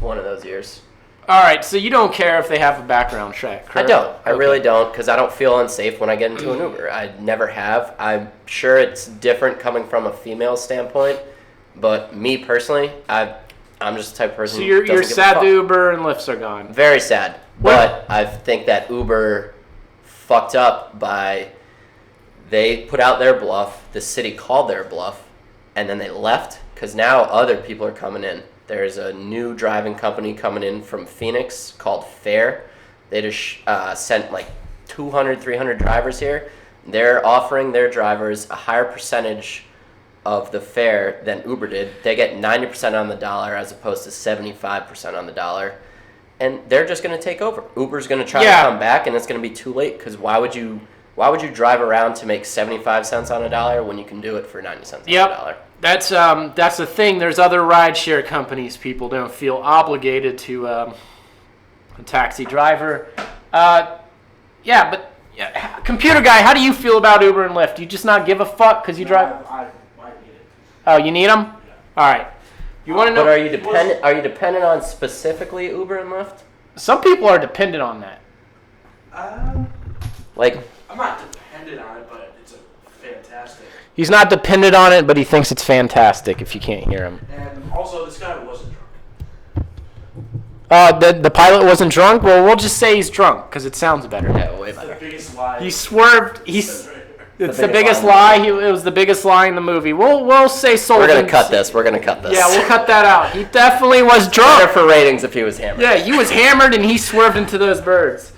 One of those years. All right, so you don't care if they have a background check, correct? I don't. I really don't, because I don't feel unsafe when I get into an Uber. I never have. I'm sure it's different coming from a female standpoint, but me personally, I'm just the type of person. So you're sad the Uber and Lyfts are gone. Very sad, but I think that Uber fucked up by they put out their bluff. The city called their bluff, and then they left because now other people are coming in. There's a new driving company coming in from Phoenix called Fare. They just sent 200, 300 drivers here. They're offering their drivers a higher percentage of the fare than Uber did. They get 90% on the dollar as opposed to 75% on the dollar. And they're just going to take over. Uber's going to try to come back, and it's going to be too late because why would you drive around to make 75 cents on a dollar when you can do it for 90 cents on a dollar? That's the thing. There's other rideshare companies. People don't feel obligated to a taxi driver. Computer guy, how do you feel about Uber and Lyft? You just not give a fuck because you drive? I need it. Oh, you need them? Yeah. All right. You want to know? But are you dependent on specifically Uber and Lyft? Some people are dependent on that. I'm not dependent on it, but it's fantastic. He's not dependent on it, but he thinks it's fantastic if you can't hear him. And also, this guy wasn't drunk. The pilot wasn't drunk? Well, we'll just say he's drunk because it sounds better. Yeah, way better. The biggest lie. He swerved. It's the biggest lie. It was the biggest lie in the movie. We'll say Sullivan. We're gonna cut this. Yeah, we'll cut that out. He definitely was drunk. Better for ratings if he was hammered. Yeah, he was hammered and he swerved into those birds.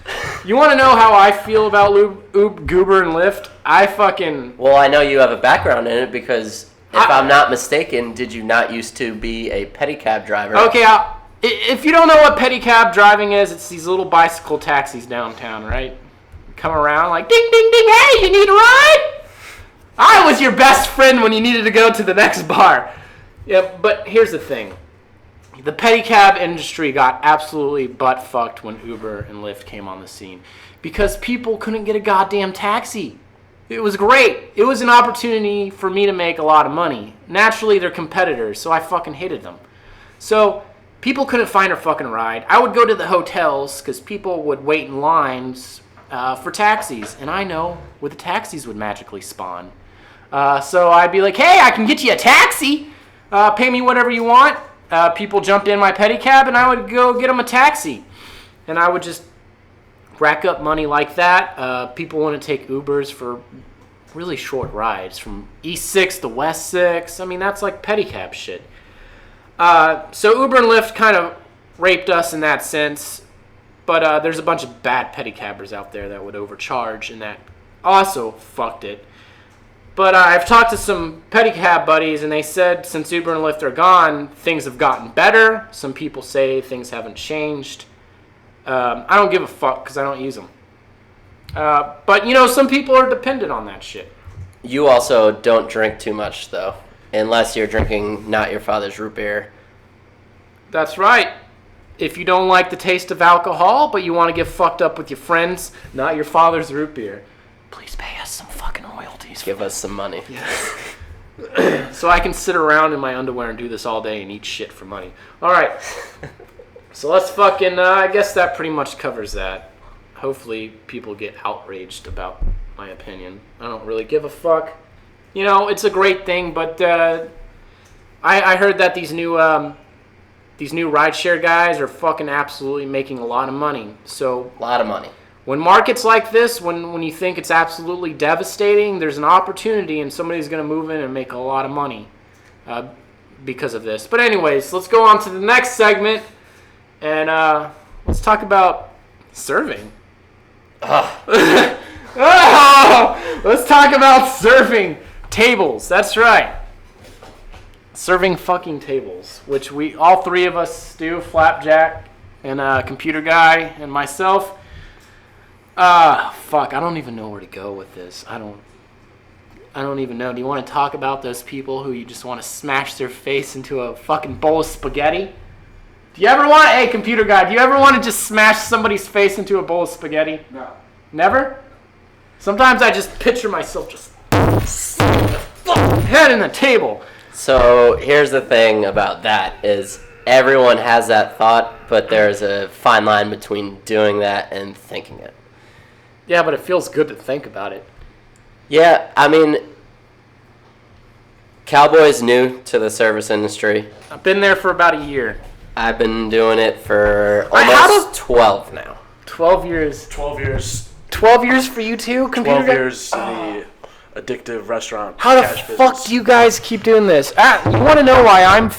You want to know how I feel about Uber and Lyft? Well, I know you have a background in it because if I'm not mistaken, did you not used to be a pedicab driver? Okay, if you don't know what pedicab driving is, it's these little bicycle taxis downtown, right? Come around like, ding, ding, ding, hey, you need a ride? I was your best friend when you needed to go to the next bar. Yeah, but here's the thing. The pedicab industry got absolutely butt-fucked when Uber and Lyft came on the scene because people couldn't get a goddamn taxi. It was great. It was an opportunity for me to make a lot of money. Naturally, they're competitors, so I fucking hated them. So people couldn't find a fucking ride. I would go to the hotels because people would wait in lines for taxis, and I know where the taxis would magically spawn. So I'd be like, hey, I can get you a taxi. Pay me whatever you want. People jumped in my pedicab, and I would go get them a taxi. And I would just rack up money like that. People want to take Ubers for really short rides from East 6 to West 6. I mean, that's like pedicab shit. So Uber and Lyft kind of raped us in that sense, but there's a bunch of bad pedicabbers out there that would overcharge, and that also fucked it. But I've talked to some pedicab buddies, and they said since Uber and Lyft are gone, things have gotten better. Some people say things haven't changed. I don't give a fuck because I don't use them. But, some people are dependent on that shit. You also don't drink too much, though, unless you're drinking not your father's root beer. That's right. If you don't like the taste of alcohol, but you want to get fucked up with your friends, not your father's root beer, please pay us some fucking royalties. Give us some money. Yeah. So I can sit around in my underwear and do this all day and eat shit for money. All right. So let's fucking, I guess that pretty much covers that. Hopefully people get outraged about my opinion. I don't really give a fuck. It's a great thing, but I heard that these new rideshare guys are fucking absolutely making a lot of money. So A lot of money. when markets like this, when you think it's absolutely devastating, there's an opportunity and somebody's going to move in and make a lot of money because of this. But anyways, let's go on to the next segment, and let's talk about serving. Let's talk about serving tables. That's right. Serving fucking tables, which all three of us do, Flapjack and Computer Guy and myself. Fuck, I don't even know where to go with this. I don't even know. Do you want to talk about those people who you just want to smash their face into a fucking bowl of spaghetti? Hey, Computer Guy, do you ever want to just smash somebody's face into a bowl of spaghetti? No. Never? Sometimes I just picture myself just head in the table. So here's the thing about that is everyone has that thought, but there's a fine line between doing that and thinking it. Yeah, but it feels good to think about it. Yeah, I mean, Cowboy's new to the service industry. I've been there for about a year. I've been doing it for almost 12 now. 12 years. 12 years. 12 years for you too, Computer 12 Guy? years in the addictive restaurant How the cash fuck business. do you guys keep doing this? You want to know why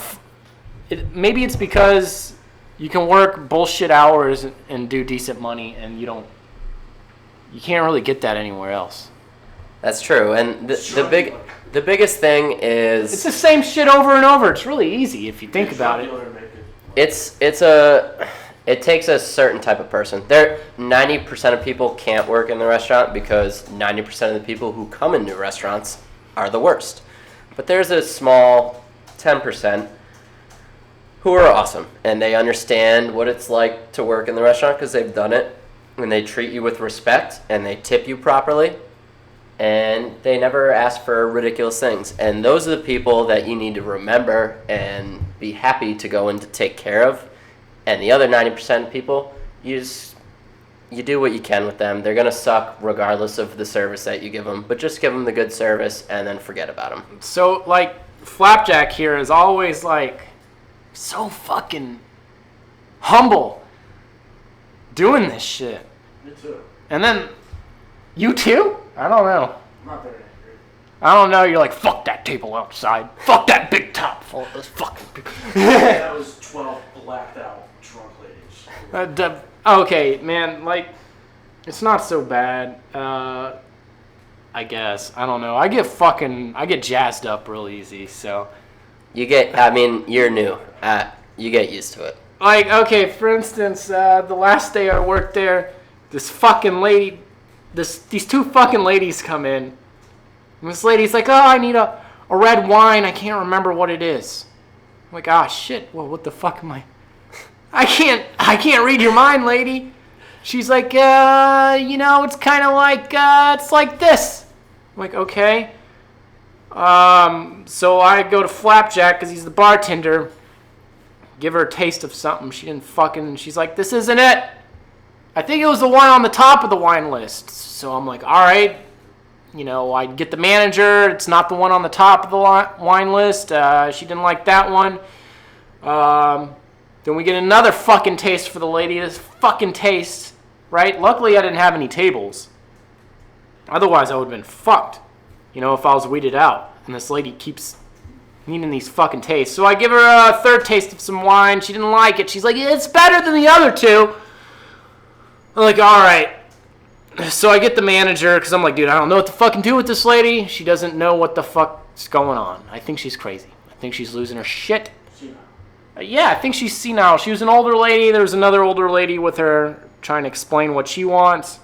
maybe it's because you can work bullshit hours and do decent money, and you can't really get that anywhere else. That's true, and the biggest thing is It's the same shit over and over. It's really easy if you think about it. it takes a certain type of person. 90% of people can't work in the restaurant because 90% of the people who come into restaurants are the worst. But there's a small 10% who are awesome, and they understand what it's like to work in the restaurant because they've done it, and they treat you with respect, and they tip you properly, and they never ask for ridiculous things. And those are the people that you need to remember and be happy to go in to take care of. And the other 90% of people, you do what you can with them. They're going to suck regardless of the service that you give them, but just give them the good service and then forget about them. So, Flapjack here is always, so fucking humble doing this shit. Me too. And then, you too? I don't know. I'm not very angry. I don't know. You're like, fuck that table outside. Fuck that big top full of those fucking people. That was 12 blacked out drunk ladies. Okay, man, it's not so bad. I guess. I don't know. I get jazzed up real easy, so. You're new. You get used to it. Okay, for instance, the last day I worked there, this fucking lady, these two fucking ladies come in. And this lady's like, oh, I need a red wine. I can't remember what it is. I'm like, ah, shit. Well, what the fuck am I? I can't read your mind, lady. She's like, it's kind of like, it's like this. I'm like, okay. So I go to Flapjack because he's the bartender. Give her a taste of something. She didn't she's like, this isn't it. I think it was the one on the top of the wine list. So I'm like, all right. I get the manager. It's not the one on the top of the wine list. She didn't like that one. Then we get another fucking taste for the lady. This fucking taste, right? Luckily, I didn't have any tables. Otherwise, I would have been fucked, if I was weeded out. And this lady keeps needing these fucking tastes. So I give her a third taste of some wine. She didn't like it. She's like, it's better than the other two. I'm like, all right. So I get the manager because I'm like, dude, I don't know what to fucking do with this lady. She doesn't know what the fuck's going on. I think she's crazy. I think she's losing her shit. Yeah, I think she's senile. She was an older lady. There was another older lady with her trying to explain what she wants.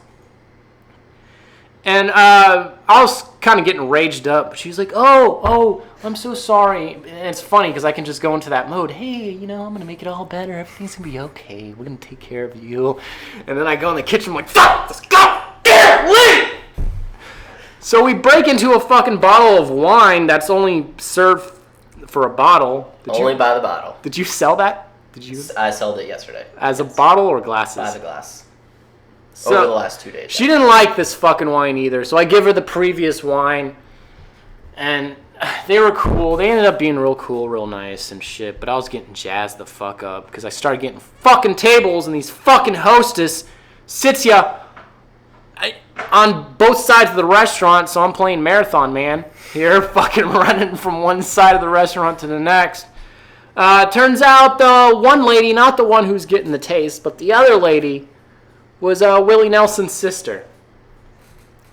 And I was kind of getting raged up. She's like, oh, I'm so sorry. And it's funny because I can just go into that mode. Hey, I'm going to make it all better. Everything's going to be okay. We're going to take care of you. And then I go in the kitchen. I'm like, fuck, let's go. Leave. So we break into a fucking bottle of wine that's only served for a bottle. Only by the bottle. Did you sell that? I sold it yesterday. As a bottle or glasses? By the glass. So over the last 2 days. She didn't like this fucking wine either, so I give her the previous wine, and they were cool. They ended up being real cool, real nice and shit, but I was getting jazzed the fuck up because I started getting fucking tables, and these fucking hostess sits ya on both sides of the restaurant, so I'm playing Marathon Man here, fucking running from one side of the restaurant to the next. Turns out the one lady, not the one who's getting the taste, but the other lady, was Willie Nelson's sister.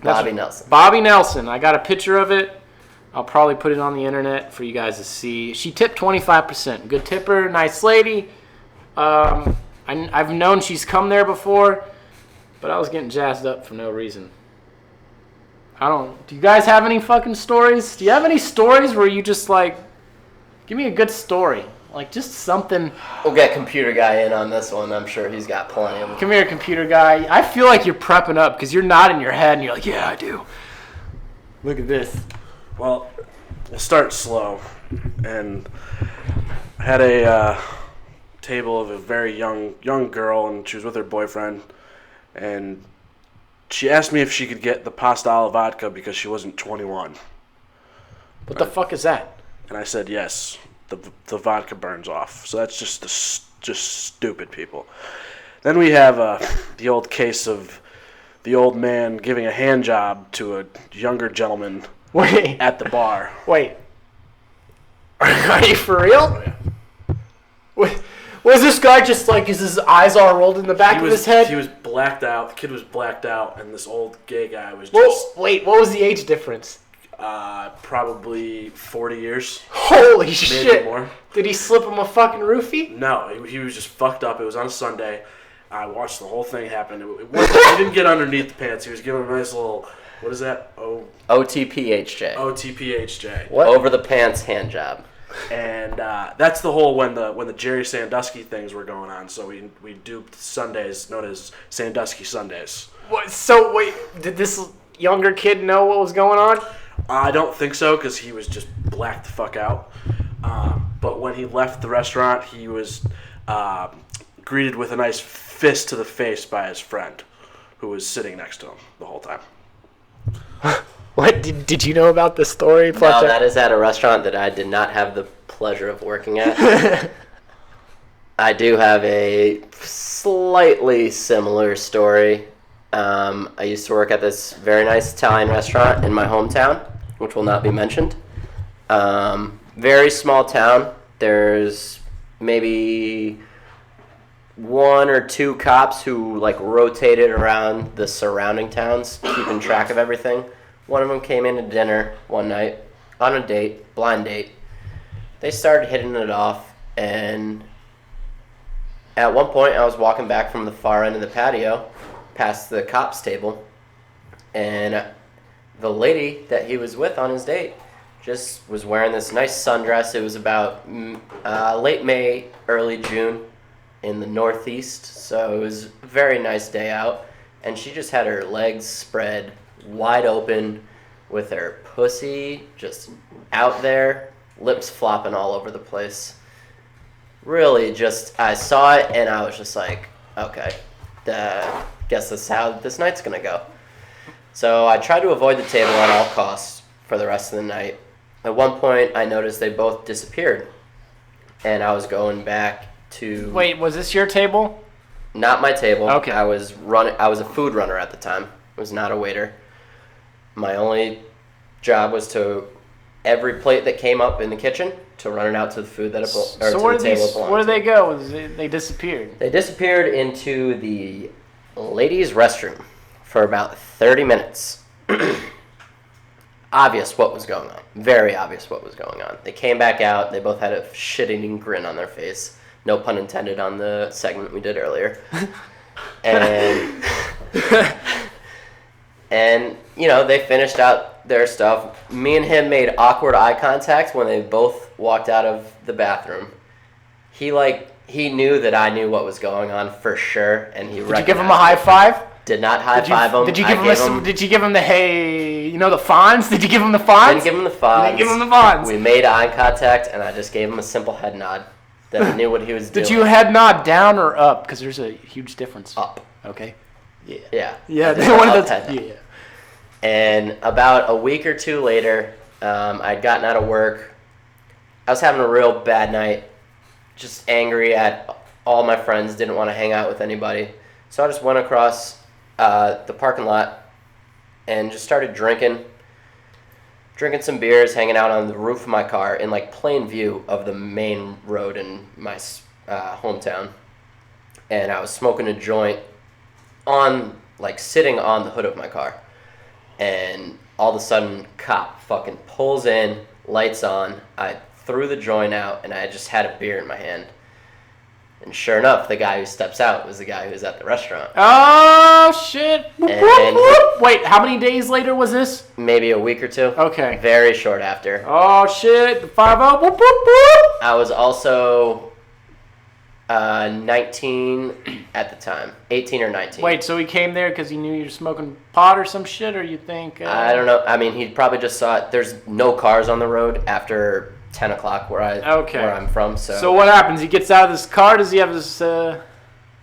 Bobby Nelson. Bobby Nelson. I got a picture of it. I'll probably put it on the internet for you guys to see. She tipped 25%. Good tipper, nice lady. I've known she's come there before, but I was getting jazzed up for no reason. Do you guys have any fucking stories? Do you have any stories where you just give me a good story? Just something. We'll get computer guy in on this one. I'm sure he's got plenty of them. Come here, computer guy. I feel like you're prepping up because you're nodding your head and you're like, yeah, I do. Look at this. Well, we'll start slow. And I had a table of a very young girl, and she was with her boyfriend. And she asked me if she could get the pasta alla vodka because she wasn't 21. What the fuck is that? And I said yes. The vodka burns off. So that's just stupid people. Then we have the old case of the old man giving a hand job to a younger gentleman at the bar. Wait. Are you for real? Wait, was this guy just is his eyes all rolled in the back of his head? He was blacked out. The kid was blacked out, and this old gay guy was just... Wait, what was the age difference? Probably 40 years. Holy maybe shit. More. Did he slip him a fucking roofie? No, he was just fucked up. It was on a Sunday. I watched the whole thing happen. He didn't get underneath the pants. He was giving a nice little, what is that? OTPHJ. OTPHJ. What? Over the pants hand job. And that's the whole when the Jerry Sandusky things were going on. So we duped Sundays known as Sandusky Sundays. What? So wait, did this younger kid know what was going on? I don't think so because he was just blacked the fuck out. But when he left the restaurant, he was greeted with a nice fist to the face by his friend, who was sitting next to him the whole time. What? Did you know about this story? No, that is at a restaurant that I did not have the pleasure of working at. I do have a slightly similar story. I used to work at this very nice Italian restaurant in my hometown, which will not be mentioned. Very small town. There's maybe 1 or 2 cops who rotated around the surrounding towns, keeping track of everything. One of them came in to dinner one night on a date, blind date. They started hitting it off, and at one point I was walking back from the far end of the patio past the cops table, and the lady that he was with on his date just was wearing this nice sundress. It was about late May, early June in the Northeast, so it was a very nice day out, and she just had her legs spread wide open with her pussy just out there, lips flopping all over the place. Really I saw it and I was just like, okay, guess that's how this night's gonna go. So I tried to avoid the table at all costs for the rest of the night. At one point I noticed they both disappeared, and I was going back to... Wait, was this your table? Not my table. Okay. I was a food runner at the time. I was not a waiter. My only job was to every plate that came up in the kitchen to run it out to the food that it So to where the did table it belonged where to. did they go? They disappeared. They disappeared into the ladies' restroom for about 30 minutes. Obvious what was going on. Very obvious what was going on. They came back out. They both had a shit-eating grin on their face. No pun intended on the segment we did earlier. And, and they finished out their stuff. Me and him made awkward eye contact when they both walked out of the bathroom. He knew that I knew what was going on for sure, and he Did you give him a high five? Did not high five him. Did you give him the hey? The Fonz? Did you give him the Fonz? Didn't give him the Fonz. Didn't give him the Fonz. We made eye contact, and I just gave him a simple head nod. That I knew what he was doing. Did you head nod down or up? Because there's a huge difference. Up. Okay. Yeah. Yeah. Yeah. One of those. Yeah. And about a week or two later, I'd gotten out of work. I was having a real bad night. Just angry at all my friends. Didn't want to hang out with anybody. So I just went across the parking lot and just started drinking some beers, hanging out on the roof of my car in plain view of the main road in my hometown. And I was smoking a joint sitting on the hood of my car. And all of a sudden, cop fucking pulls in, lights on. I threw the joint out, and I just had a beer in my hand. And sure enough, the guy who steps out was the guy who was at the restaurant. Oh, shit. Wait, how many days later was this? Maybe a week or two. Okay. Very short after. Oh, shit. The 5-0. I was also 19 at the time. 18 or 19. Wait, so he came there because he knew you were smoking pot or some shit, or you think... I don't know. I mean, he probably just saw it. There's no cars on the road after 10 o'clock where I'm from. So what happens? He gets out of his car? Does he have his...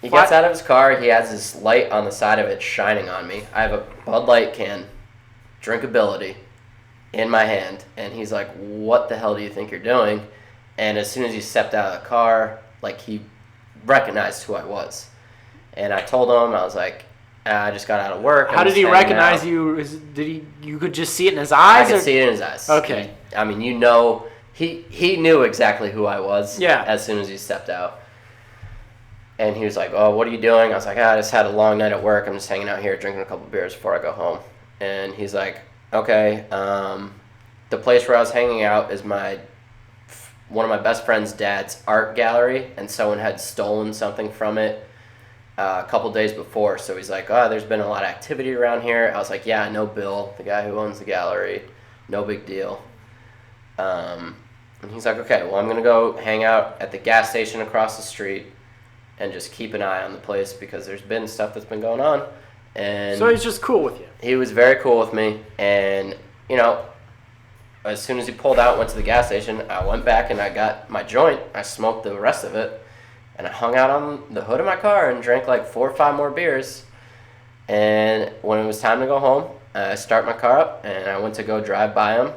He gets out of his car. He has his light on the side of it shining on me. I have a Bud Light can, drinkability, in my hand. And he's like, what the hell do you think you're doing? And as soon as he stepped out of the car, he recognized who I was. And I told him, I was like, I just got out of work. How did he recognize you? You could just see it in his eyes? I could see it in his eyes. Okay. He knew exactly who I was. Yeah. As soon as he stepped out. And he was like, oh, what are you doing? I was like, I just had a long night at work. I'm just hanging out here drinking a couple beers before I go home. And he's like, okay, the place where I was hanging out is one of my best friend's dad's art gallery, and someone had stolen something from it a couple days before. So he's like, oh, there's been a lot of activity around here. I was like, yeah, I know Bill, the guy who owns the gallery. No big deal. And he's like, okay, well, I'm going to go hang out at the gas station across the street and just keep an eye on the place because there's been stuff that's been going on. And so he's just cool with you? He was very cool with me. And, as soon as he pulled out and went to the gas station, I went back and I got my joint. I smoked the rest of it. And I hung out on the hood of my car and drank 4 or 5 more beers. And when it was time to go home, I start my car up and I went to go drive by him.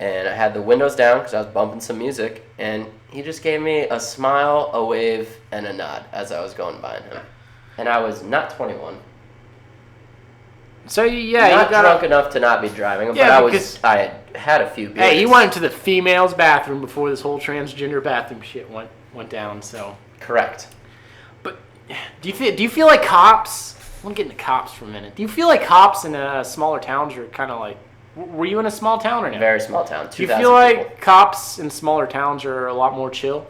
And I had the windows down because I was bumping some music. And he just gave me a smile, a wave, and a nod as I was going by him. And I was not 21. So, yeah. Not drunk enough to not be driving, but I had a few beers. Hey, he went into the female's bathroom before this whole transgender bathroom shit went down, so. Correct. But do you feel like cops, I want to get into cops for a minute. Do you feel like cops in smaller towns are kind of were you in a small town or no? Very small town, 2,000 Do you feel like cops in smaller towns are a lot more chill?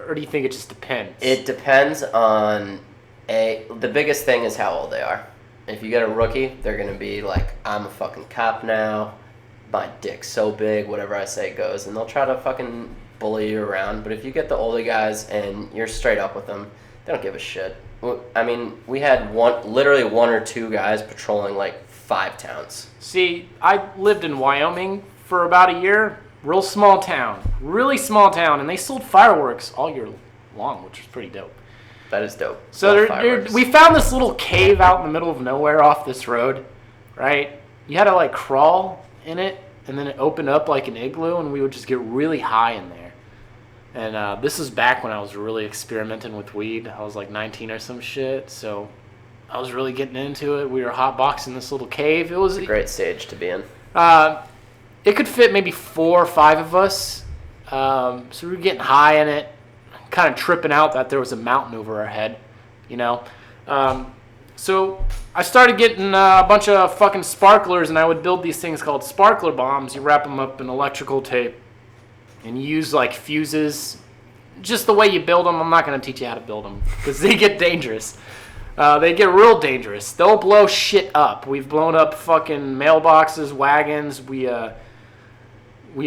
Or do you think it just depends? It depends on, the biggest thing is how old they are. If you get a rookie, they're going to be like, I'm a fucking cop now, my dick's so big, whatever I say goes, and they'll try to fucking bully you around. But if you get the older guys and you're straight up with them, they don't give a shit. I mean, we had literally 1 or 2 guys patrolling 5 towns. See, I lived in Wyoming for about a year. Real small town. Really small town. And they sold fireworks all year long, which was pretty dope. That is dope. So we found this little cave out in the middle of nowhere off this road, right? You had to crawl in it, and then it opened up like an igloo, and we would just get really high in there. And this was back when I was really experimenting with weed. I was 19 or some shit, so I was really getting into it. We were hotboxing this little cave. It was a great stage to be in. it could fit maybe 4 or 5 of us. So we were getting high in it, kind of tripping out that there was a mountain over our head, you know. So I started getting a bunch of fucking sparklers, and I would build these things called sparkler bombs. You wrap them up in electrical tape, and you use like fuses. Just the way you build them. I'm not going to teach you how to build them because they get dangerous. They get real dangerous. They'll blow shit up. We've blown up fucking mailboxes, wagons. We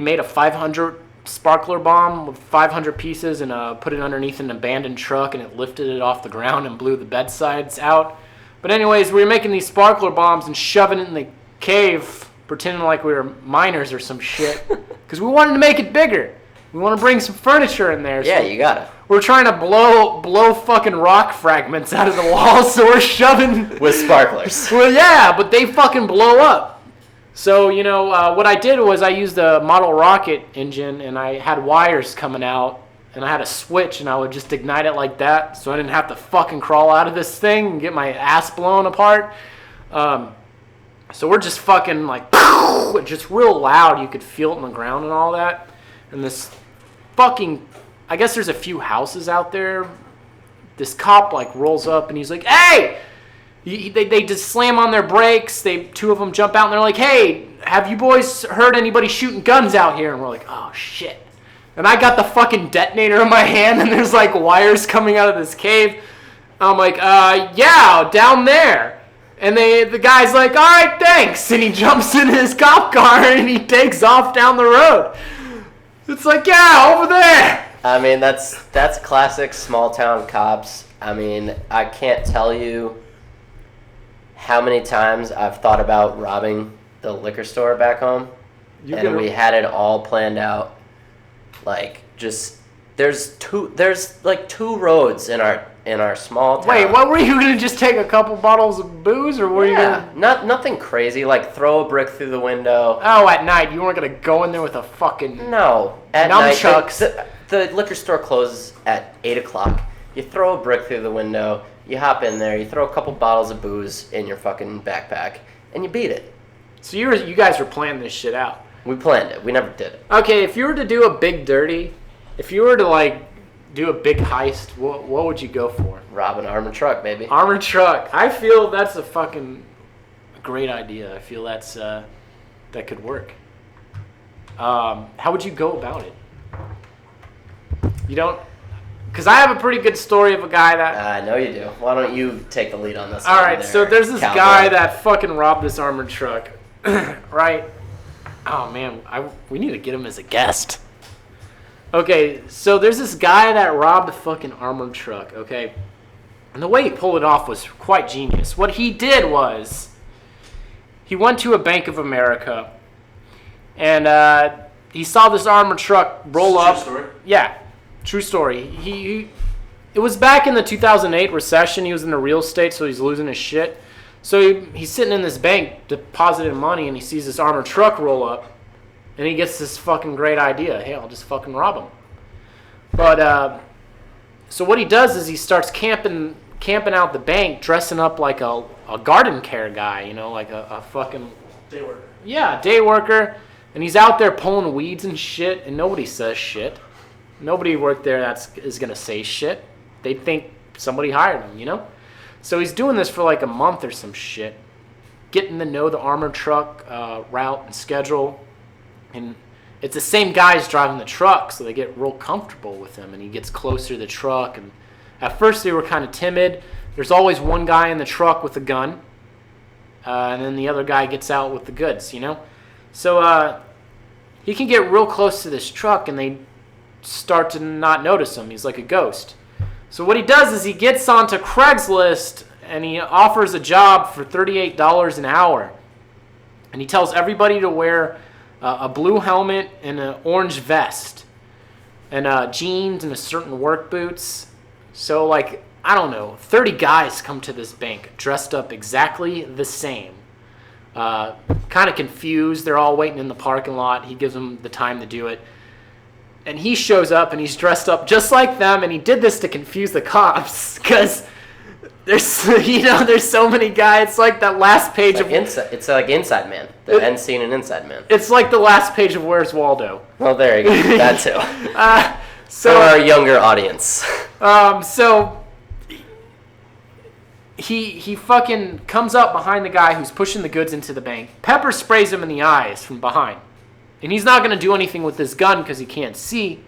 made a 500 sparkler bomb with 500 pieces and put it underneath an abandoned truck, and it lifted it off the ground and blew the bedsides out. But anyways, we were making these sparkler bombs and shoving it in the cave, pretending like we were miners or some shit, because we wanted to make it bigger. We want to bring some furniture in there. Yeah, so you gotta. we're trying to blow fucking rock fragments out of the walls, so we're shoving... With sparklers. Well, yeah, but they fucking blow up. So, you know, what I did was I used a model rocket engine, and I had wires coming out, and I had a switch, and I would just ignite it like that, so I didn't have to fucking crawl out of this thing and get my ass blown apart. So we're just fucking like, just real loud. You could feel it in the ground and all that. And this fucking, I guess there's a few houses out there. This cop like rolls up and he's like, hey! They just slam on their brakes. Two of them jump out and they're like, hey, have you boys heard anybody shooting guns out here? And we're like, oh shit. And I got the fucking detonator in my hand and there's like wires coming out of this cave. I'm like, yeah, down there. And the guy's like, all right, thanks. And he jumps in his cop car and he takes off down the road. It's like, yeah, over there. I mean, that's classic small town cops. I mean, I can't tell you how many times I've thought about robbing the liquor store back home. We had it all planned out. Like, just there's like 2 roads in our small town. Wait, what were you gonna just take a couple bottles of booze, or were you gonna... nothing crazy, like throw a brick through the window. Oh, at night you weren't gonna go in there with a fucking... No, at nunchucks. Night. The liquor store closes at 8 o'clock. You throw a brick through the window, you hop in there, you throw a couple bottles of booze in your fucking backpack, and you beat it. So you guys were planning this shit out. We planned it. We never did it. Okay, if you were to do a big dirty, if you were to like do a big heist, what would you go for? Rob an armored truck, baby. Armored truck. I feel that's a fucking great idea. I feel that's that could work. How would you go about it? You don't... Because I have a pretty good story of a guy that... I know you do. Why don't you take the lead on this? All right, so there's this guy that fucking robbed this armored truck, right? Oh, man, we need to get him as a guest. Okay, so there's this guy that robbed a fucking armored truck, okay? And the way he pulled it off was quite genius. What he did was he went to a Bank of America, and he saw this armored truck roll up. True story? Yeah, true story. It was back in the 2008 recession. He was in the real estate, so he's losing his shit. So he's sitting in this bank depositing money, and he sees this armored truck roll up, and he gets this fucking great idea. Hey, I'll just fucking rob him. But so what he does is he starts camping out the bank, dressing up like a garden care guy, you know, like a fucking Day worker. Yeah, day worker. And he's out there pulling weeds and shit, and nobody says shit. Nobody worked there is gonna say shit. They think somebody hired him, you know. So he's doing this for like a month or some shit, getting to know the armored truck route and schedule. And it's the same guys driving the truck, so they get real comfortable with him. And he gets closer to the truck. And at first they were kind of timid. There's always one guy in the truck with a gun, and then the other guy gets out with the goods, you know. So he can get real close to this truck, and they start to not notice him. He's like a ghost. So what he does is he gets onto Craigslist and he offers a job for $38 an hour. And he tells everybody to wear a blue helmet and an orange vest and jeans and a certain work boots. So like, I don't know, 30 guys come to this bank dressed up exactly the same. Kind of confused. They're all waiting in the parking lot. He gives them the time to do it. And he shows up and he's dressed up just like them, and he did this to confuse the cops because There's so many guys. It's like that last page of It's like Inside Man. The end scene in Inside Man. It's like the last page of Where's Waldo. Well, there you go. That too. So for our younger audience. So he fucking comes up behind the guy who's pushing the goods into the bank. Pepper sprays him in the eyes from behind. And he's not going to do anything with this gun because he can't see.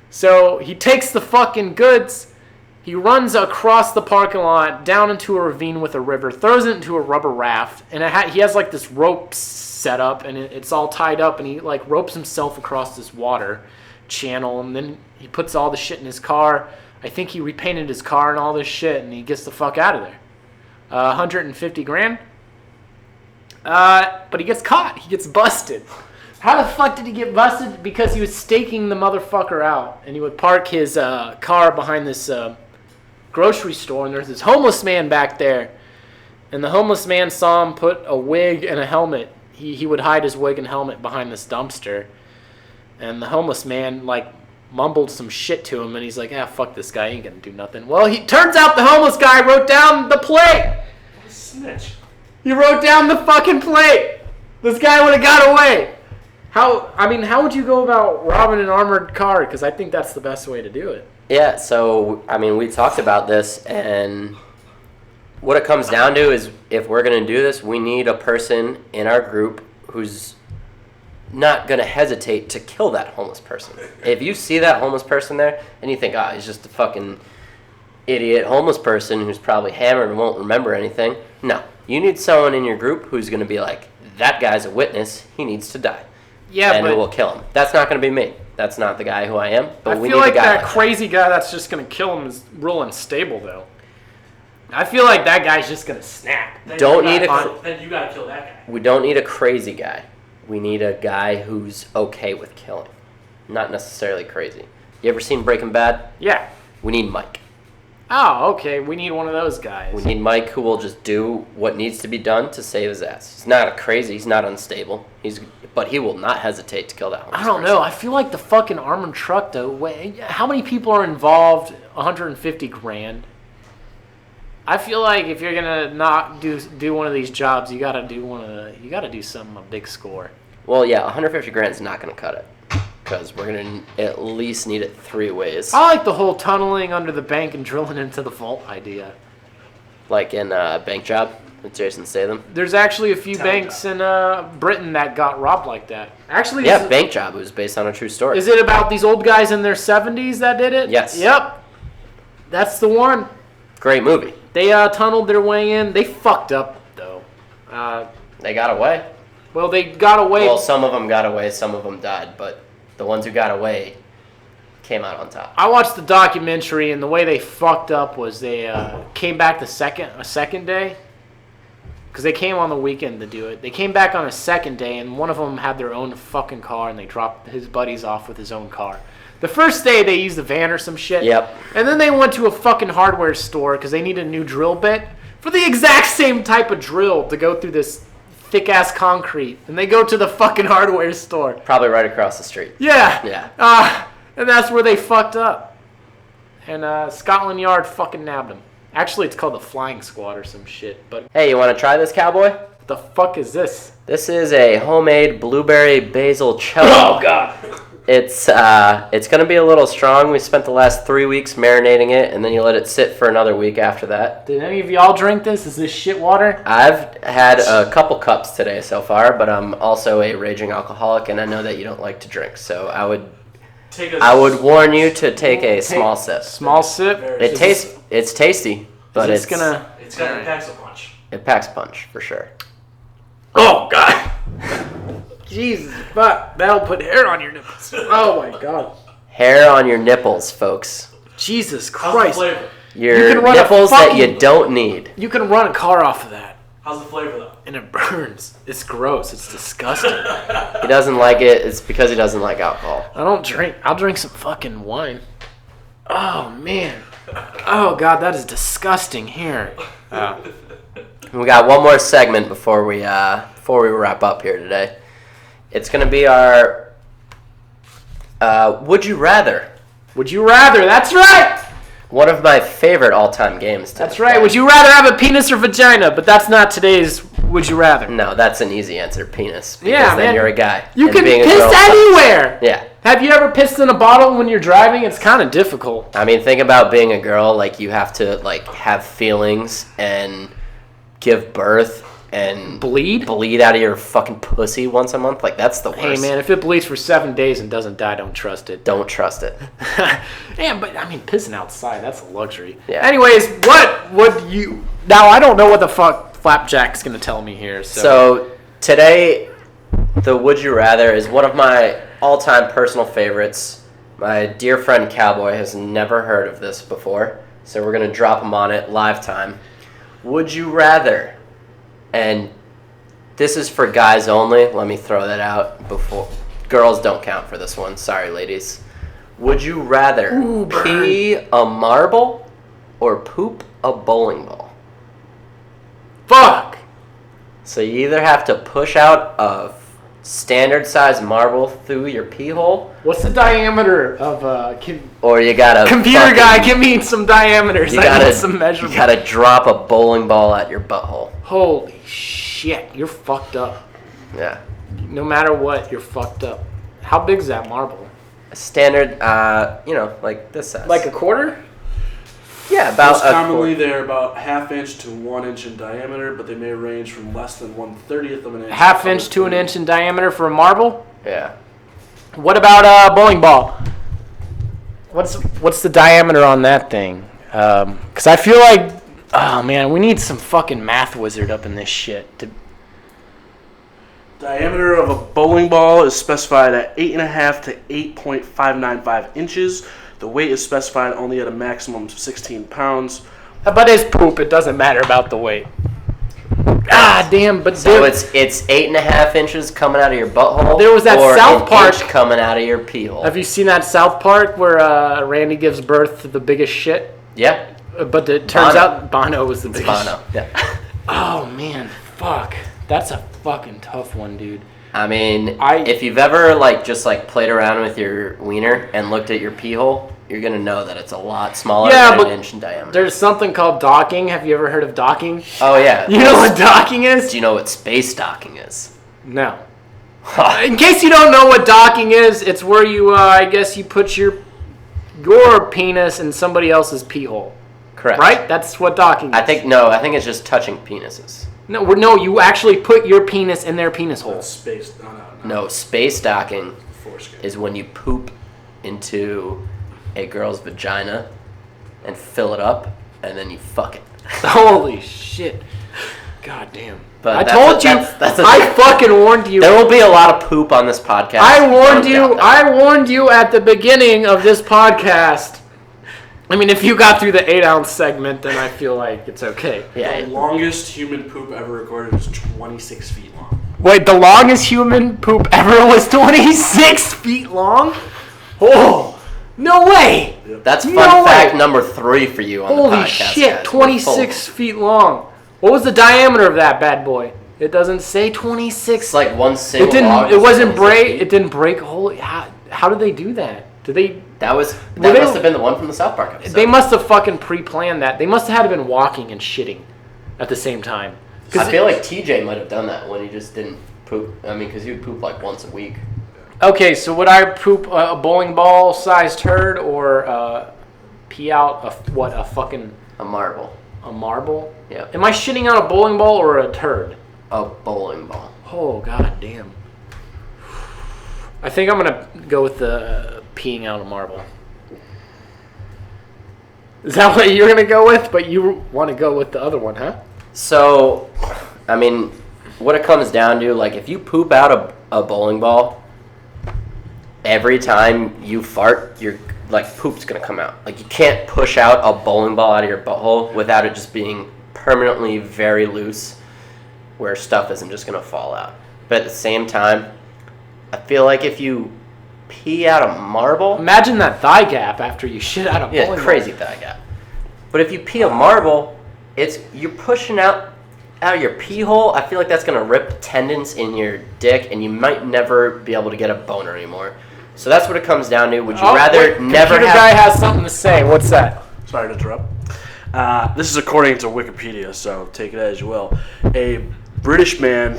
So he takes the fucking goods. He runs across the parking lot, down into a ravine with a river, throws it into a rubber raft. And he has like this rope set up and it's all tied up. And he like ropes himself across this water channel. And then he puts all the shit in his car. I think he repainted his car and all this shit. And he gets the fuck out of there. 150 grand. But he gets caught. He gets busted. How the fuck did he get busted? Because he was staking the motherfucker out. And he would park his car behind this grocery store. And there's this homeless man back there. And the homeless man saw him put a wig and a helmet. He would hide his wig and helmet behind this dumpster. And the homeless man, like, mumbled some shit to him. And he's like, fuck this guy. He ain't gonna do nothing. Well, turns out the homeless guy wrote down the plate. Snitch. He wrote down the fucking plate. This guy would have got away. How would you go about robbing an armored car? Because I think that's the best way to do it. Yeah, so, we talked about this, and what it comes down to is if we're going to do this, we need a person in our group who's not going to hesitate to kill that homeless person. If you see that homeless person there, and you think, he's just a fucking idiot homeless person who's probably hammered and won't remember anything. No, you need someone in your group who's going to be like, that guy's a witness, he needs to die. Yeah, and who will kill him. That's not going to be me. That's not the guy who I am. But I feel like that crazy guy that's just going to kill him is real unstable, though. I feel like that guy's just going to snap. Then you got to kill that guy. We don't need a crazy guy. We need a guy who's okay with killing. Not necessarily crazy. You ever seen Breaking Bad? Yeah. We need Mike. Oh, okay. We need one of those guys. We need Mike who will just do what needs to be done to save his ass. He's not crazy. He's not unstable. But he will not hesitate to kill that homeless I don't know. I feel like the fucking armored truck, though. How many people are involved? 150 grand. I feel like if you're gonna not do one of these jobs, you gotta do something a big score. Well, yeah, 150 grand is not gonna cut it. Because we're going to at least need it 3 ways. I like the whole tunneling under the bank and drilling into the vault idea. Like in Bank Job with Jason Statham? There's actually a few banks in Britain that got robbed like that. Actually, yeah, Bank Job was based on a true story. Is it about these old guys in their 70s that did it? Yes. Yep. That's the one. Great movie. They tunneled their way in. They fucked up, though. They got away? Well, they got away. Well, some of them got away, some of them died, but the ones who got away came out on top. I watched the documentary, and the way they fucked up was they came back a second day, because they came on the weekend to do it. They came back on a second day, and one of them had their own fucking car, and they dropped his buddies off with his own car. The first day, they used the van or some shit. Yep. And then they went to a fucking hardware store because they needed a new drill bit for the exact same type of drill to go through this thick-ass concrete. And they go to the fucking hardware store. Probably right across the street. Yeah. Yeah. And that's where they fucked up. And Scotland Yard fucking nabbed them. Actually, it's called the Flying Squad or some shit. But hey, you want to try this, cowboy? What the fuck is this? This is a homemade blueberry basil cello. Oh, God. It's going to be a little strong. We spent the last 3 weeks marinating it, and then you let it sit for another week after that. Did any of y'all drink this? Is this shit water? I've had a couple cups today so far, but I'm also a raging alcoholic, and I know that you don't like to drink, so I would warn you to take a small sip. Small sip? It's tasty, but it packs a punch. It packs a punch, for sure. Oh, God. Jesus, fuck. That'll put hair on your nipples. Oh, my God. Hair on your nipples, folks. Jesus How's Christ. the flavor? Your nipples that you don't need. You can run a car off of that. How's the flavor, though? And it burns. It's gross. It's disgusting. He doesn't like it. It's because he doesn't like alcohol. I don't drink. I'll drink some fucking wine. Oh, man. Oh, God, that is disgusting hair. We got one more segment before we wrap up here today. It's going to be our Would You Rather. Would you rather? That's right. One of my favorite all-time games. That's right. Would you rather have a penis or vagina? But that's not today's would you rather. No, that's an easy answer. Penis. Because Yeah, then man. you're a guy. You And can being a piss girl- anywhere. Yeah. Have you ever pissed in a bottle when you're driving? It's kind of difficult. I mean, think about being a girl. Like, you have to, like, have feelings and give birth and Bleed? bleed out of your fucking pussy once a month. Like, that's the worst. Hey, man, if it bleeds for 7 days and doesn't die, don't trust it. Don't trust it. Yeah, but, I mean, pissing outside, that's a luxury. Yeah. Anyways, what would you... Now, I don't know what the fuck Flapjack's going to tell me here, So, today, the Would You Rather is one of my all-time personal favorites. My dear friend Cowboy has never heard of this before, so we're going to drop him on it live time. Would you rather... And this is for guys only. Let me throw that out before. Girls don't count for this one. Sorry, ladies. Would you rather pee a marble or poop a bowling ball? fuck. So you either have to push out a standard size marble through your pee hole, What's the diameter of or you gotta computer guy? Give me some diameters. You I gotta need some measurements. You gotta drop a bowling ball at your butthole. Holy shit, you're fucked up. Yeah. No matter what, you're fucked up. How big is that marble? A standard, like this size. Like a quarter? Yeah, about Most a commonly, quarter. they're about ½ inch to 1 inch in diameter, but they may range from less than 1/30th of an inch. Half inch to an inch in diameter for a marble? Yeah. What about a bowling ball? What's the diameter on that thing? Because I feel like, oh man, we need some fucking math wizard up in this shit. Diameter of a bowling ball is specified at 8.5 to 8.595 inches. The weight is specified only at a maximum of 16 pounds. But it's poop. It doesn't matter about the weight. Ah, damn. But So it's 8.5 inches coming out of your butthole. There was that or South an Park- inch coming out of your pee hole. have you seen that South Park where Randy gives birth to the biggest shit? Yeah. But it turns Bono. out Bono was the biggest. Bono. Yeah. Oh man, fuck. That's a fucking tough one, dude. I mean, if you've ever just played around with your wiener and looked at your pee hole, you're gonna know that it's a lot smaller than an inch in diameter. There's something called docking. Have you ever heard of docking? Oh yeah. You know what docking is? Do you know what space docking is? No. In case you don't know what docking is, it's where you, I guess you put your penis in somebody else's pee hole. Correct. Right? That's what docking is. I think it's just touching penises. No, you actually put your penis in their penis hole. That's space. No, space docking Foreskin. is when you poop into a girl's vagina and fill it up, and then you fuck it. Holy shit. God damn. But I that's told a- you. that's a- I fucking warned you. There will be a lot of poop on this podcast. I warned Don't you. doubt that. I warned you at the beginning of this podcast. I mean, if you got through the 8-ounce segment, then I feel like it's okay. Yeah. The longest human poop ever recorded is 26 feet long. Wait, the longest human poop ever was 26 feet long? Oh, no way! That's fun No fact way. number 3 for you on the Holy podcast. shit, guys. 26 feet long. What was the diameter of that bad boy? It doesn't say 26. It's like one single It didn't. log It is wasn't 26 break. feet. It didn't break. Holy! How did they do that? Did they? That Well, they- must have been the one from the South Park episode. They must have fucking pre-planned that. They must have had to been walking and shitting at the same time. I feel like TJ might have done that when he just didn't poop. I mean, because he would poop like once a week. Okay, so would I poop a bowling ball sized turd or pee out a fucking A marble. a marble? Yeah. Am I shitting out a bowling ball or a turd? A bowling ball. Oh god damn. I think I'm gonna go with the peeing out a marble. Is that what you're gonna go with? But you want to go with the other one, huh? So, I mean, what it comes down to, if you poop out a bowling ball, every time you fart, your poop's gonna come out. You can't push out a bowling ball out of your butthole without it just being permanently very loose, where stuff isn't just gonna fall out. But at the same time, I feel like if you pee out a marble, Imagine that thigh gap after you shit out a bowling ball. crazy thigh gap. But if you pee a marble, you're pushing out of your pee hole. I feel like that's gonna rip tendons in your dick, and you might never be able to get a boner anymore. So that's what it comes down to. Would you rather wait, never computer have? guy has something to say. What's that? Sorry to interrupt. This is according to Wikipedia, so take it as you will. A British man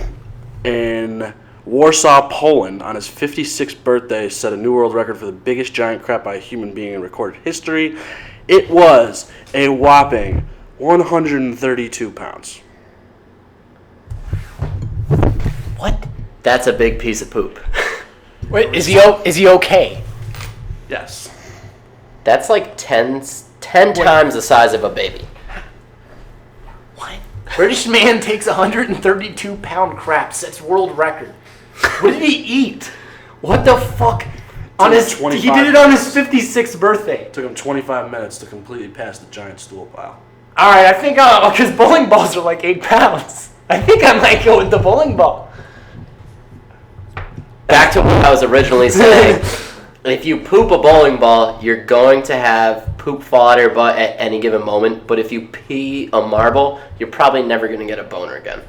in Warsaw, Poland, on his 56th birthday, set a new world record for the biggest giant crap by a human being in recorded history. It was a whopping 132 pounds. What? That's a big piece of poop. Wait, is he okay? Yes. That's like 10 times the size of a baby. What? British man takes 132 pound crap, sets world record. What did he eat? What the fuck? He did it on his 56th birthday. It took him 25 minutes to completely pass the giant stool pile. All right, I think because bowling balls are like 8 pounds. I think I might go with the bowling ball. Back to what I was originally saying. If you poop a bowling ball, you're going to have poop fall out of your butt at any given moment. But if you pee a marble, you're probably never going to get a boner again.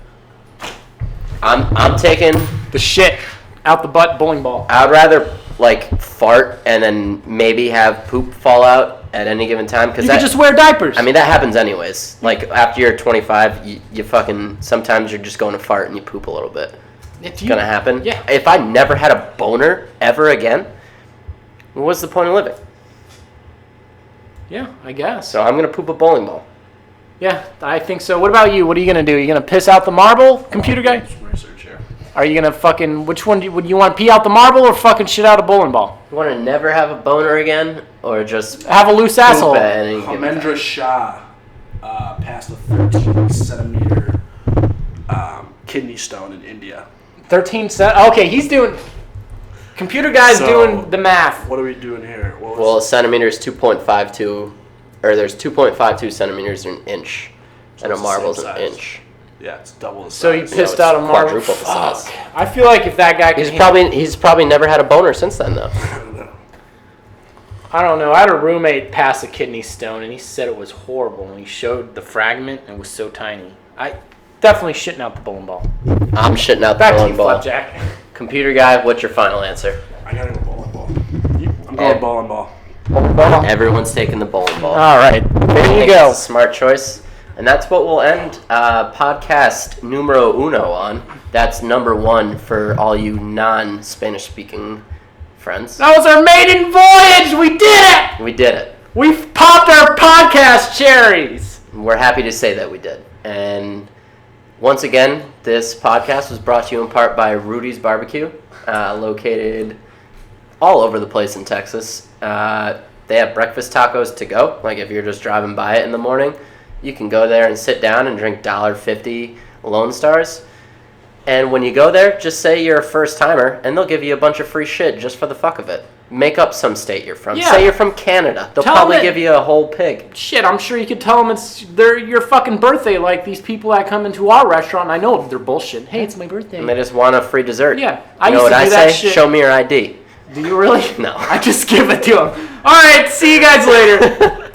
I'm taking The shit out the butt bowling ball. I'd rather fart and then maybe have poop fall out at any given time. You could just wear diapers. I mean, that happens anyways. After you're 25, you fucking, sometimes you're just going to fart and you poop a little bit. It's going to happen. Yeah. If I never had a boner ever again, what's the point of living? Yeah, I guess. So I'm going to poop a bowling ball. Yeah, I think so. What about you? What are you going to do? Are you going to piss out the marble, computer guy? Some research here. Are you going to fucking, which one would you want to pee out the marble or fucking shit out a bowling ball? You want to never have a boner again or just have a loose asshole? At any given time? Hamendra Shah passed a 13-centimeter kidney stone in India. 13 cent. Okay, he's doing. Computer guy's doing the math. What are we doing here? Well, a centimeter is 2.52, or there's 2.52 centimeters in an inch, and a marble's an inch. Yeah, it's double the size. So he pissed out a marble. Quadruple the size. I feel like if that guy he's probably never had a boner since then though. I don't know. I had a roommate pass a kidney stone, and he said it was horrible. And he showed the fragment, and it was so tiny. I definitely shitting out the bowling ball. I'm shitting out the Back to bowling you, ball. Flapjack. Computer guy, what's your final answer? I gotta go bowling ball. I'm going bowling ball. Everyone's taking the bowling ball. All right, there you It's go. a smart choice. And that's what we'll end podcast numero uno on. That's number 1 for all you non-Spanish speaking friends. That was our maiden voyage. We did it. We did it. We popped our podcast cherries. We're happy to say that we did. And once again, this podcast was brought to you in part by Rudy's Barbecue, located all over the place in Texas. They have breakfast tacos to go. If you're just driving by it in the morning, you can go there and sit down and drink $1.50 Lone Stars. And when you go there, just say you're a first timer, and they'll give you a bunch of free shit just for the fuck of it. Make up some state you're from. Yeah. Say you're from Canada. They'll probably give you a whole pig. Shit, I'm sure you could tell them it's your fucking birthday, like these people that come into our restaurant. And I know they're bullshit. Hey, it's my birthday. And they just want a free dessert. Yeah, You know what I say? Show me your ID. Do you really? No. I just give it to them. All right, see you guys later.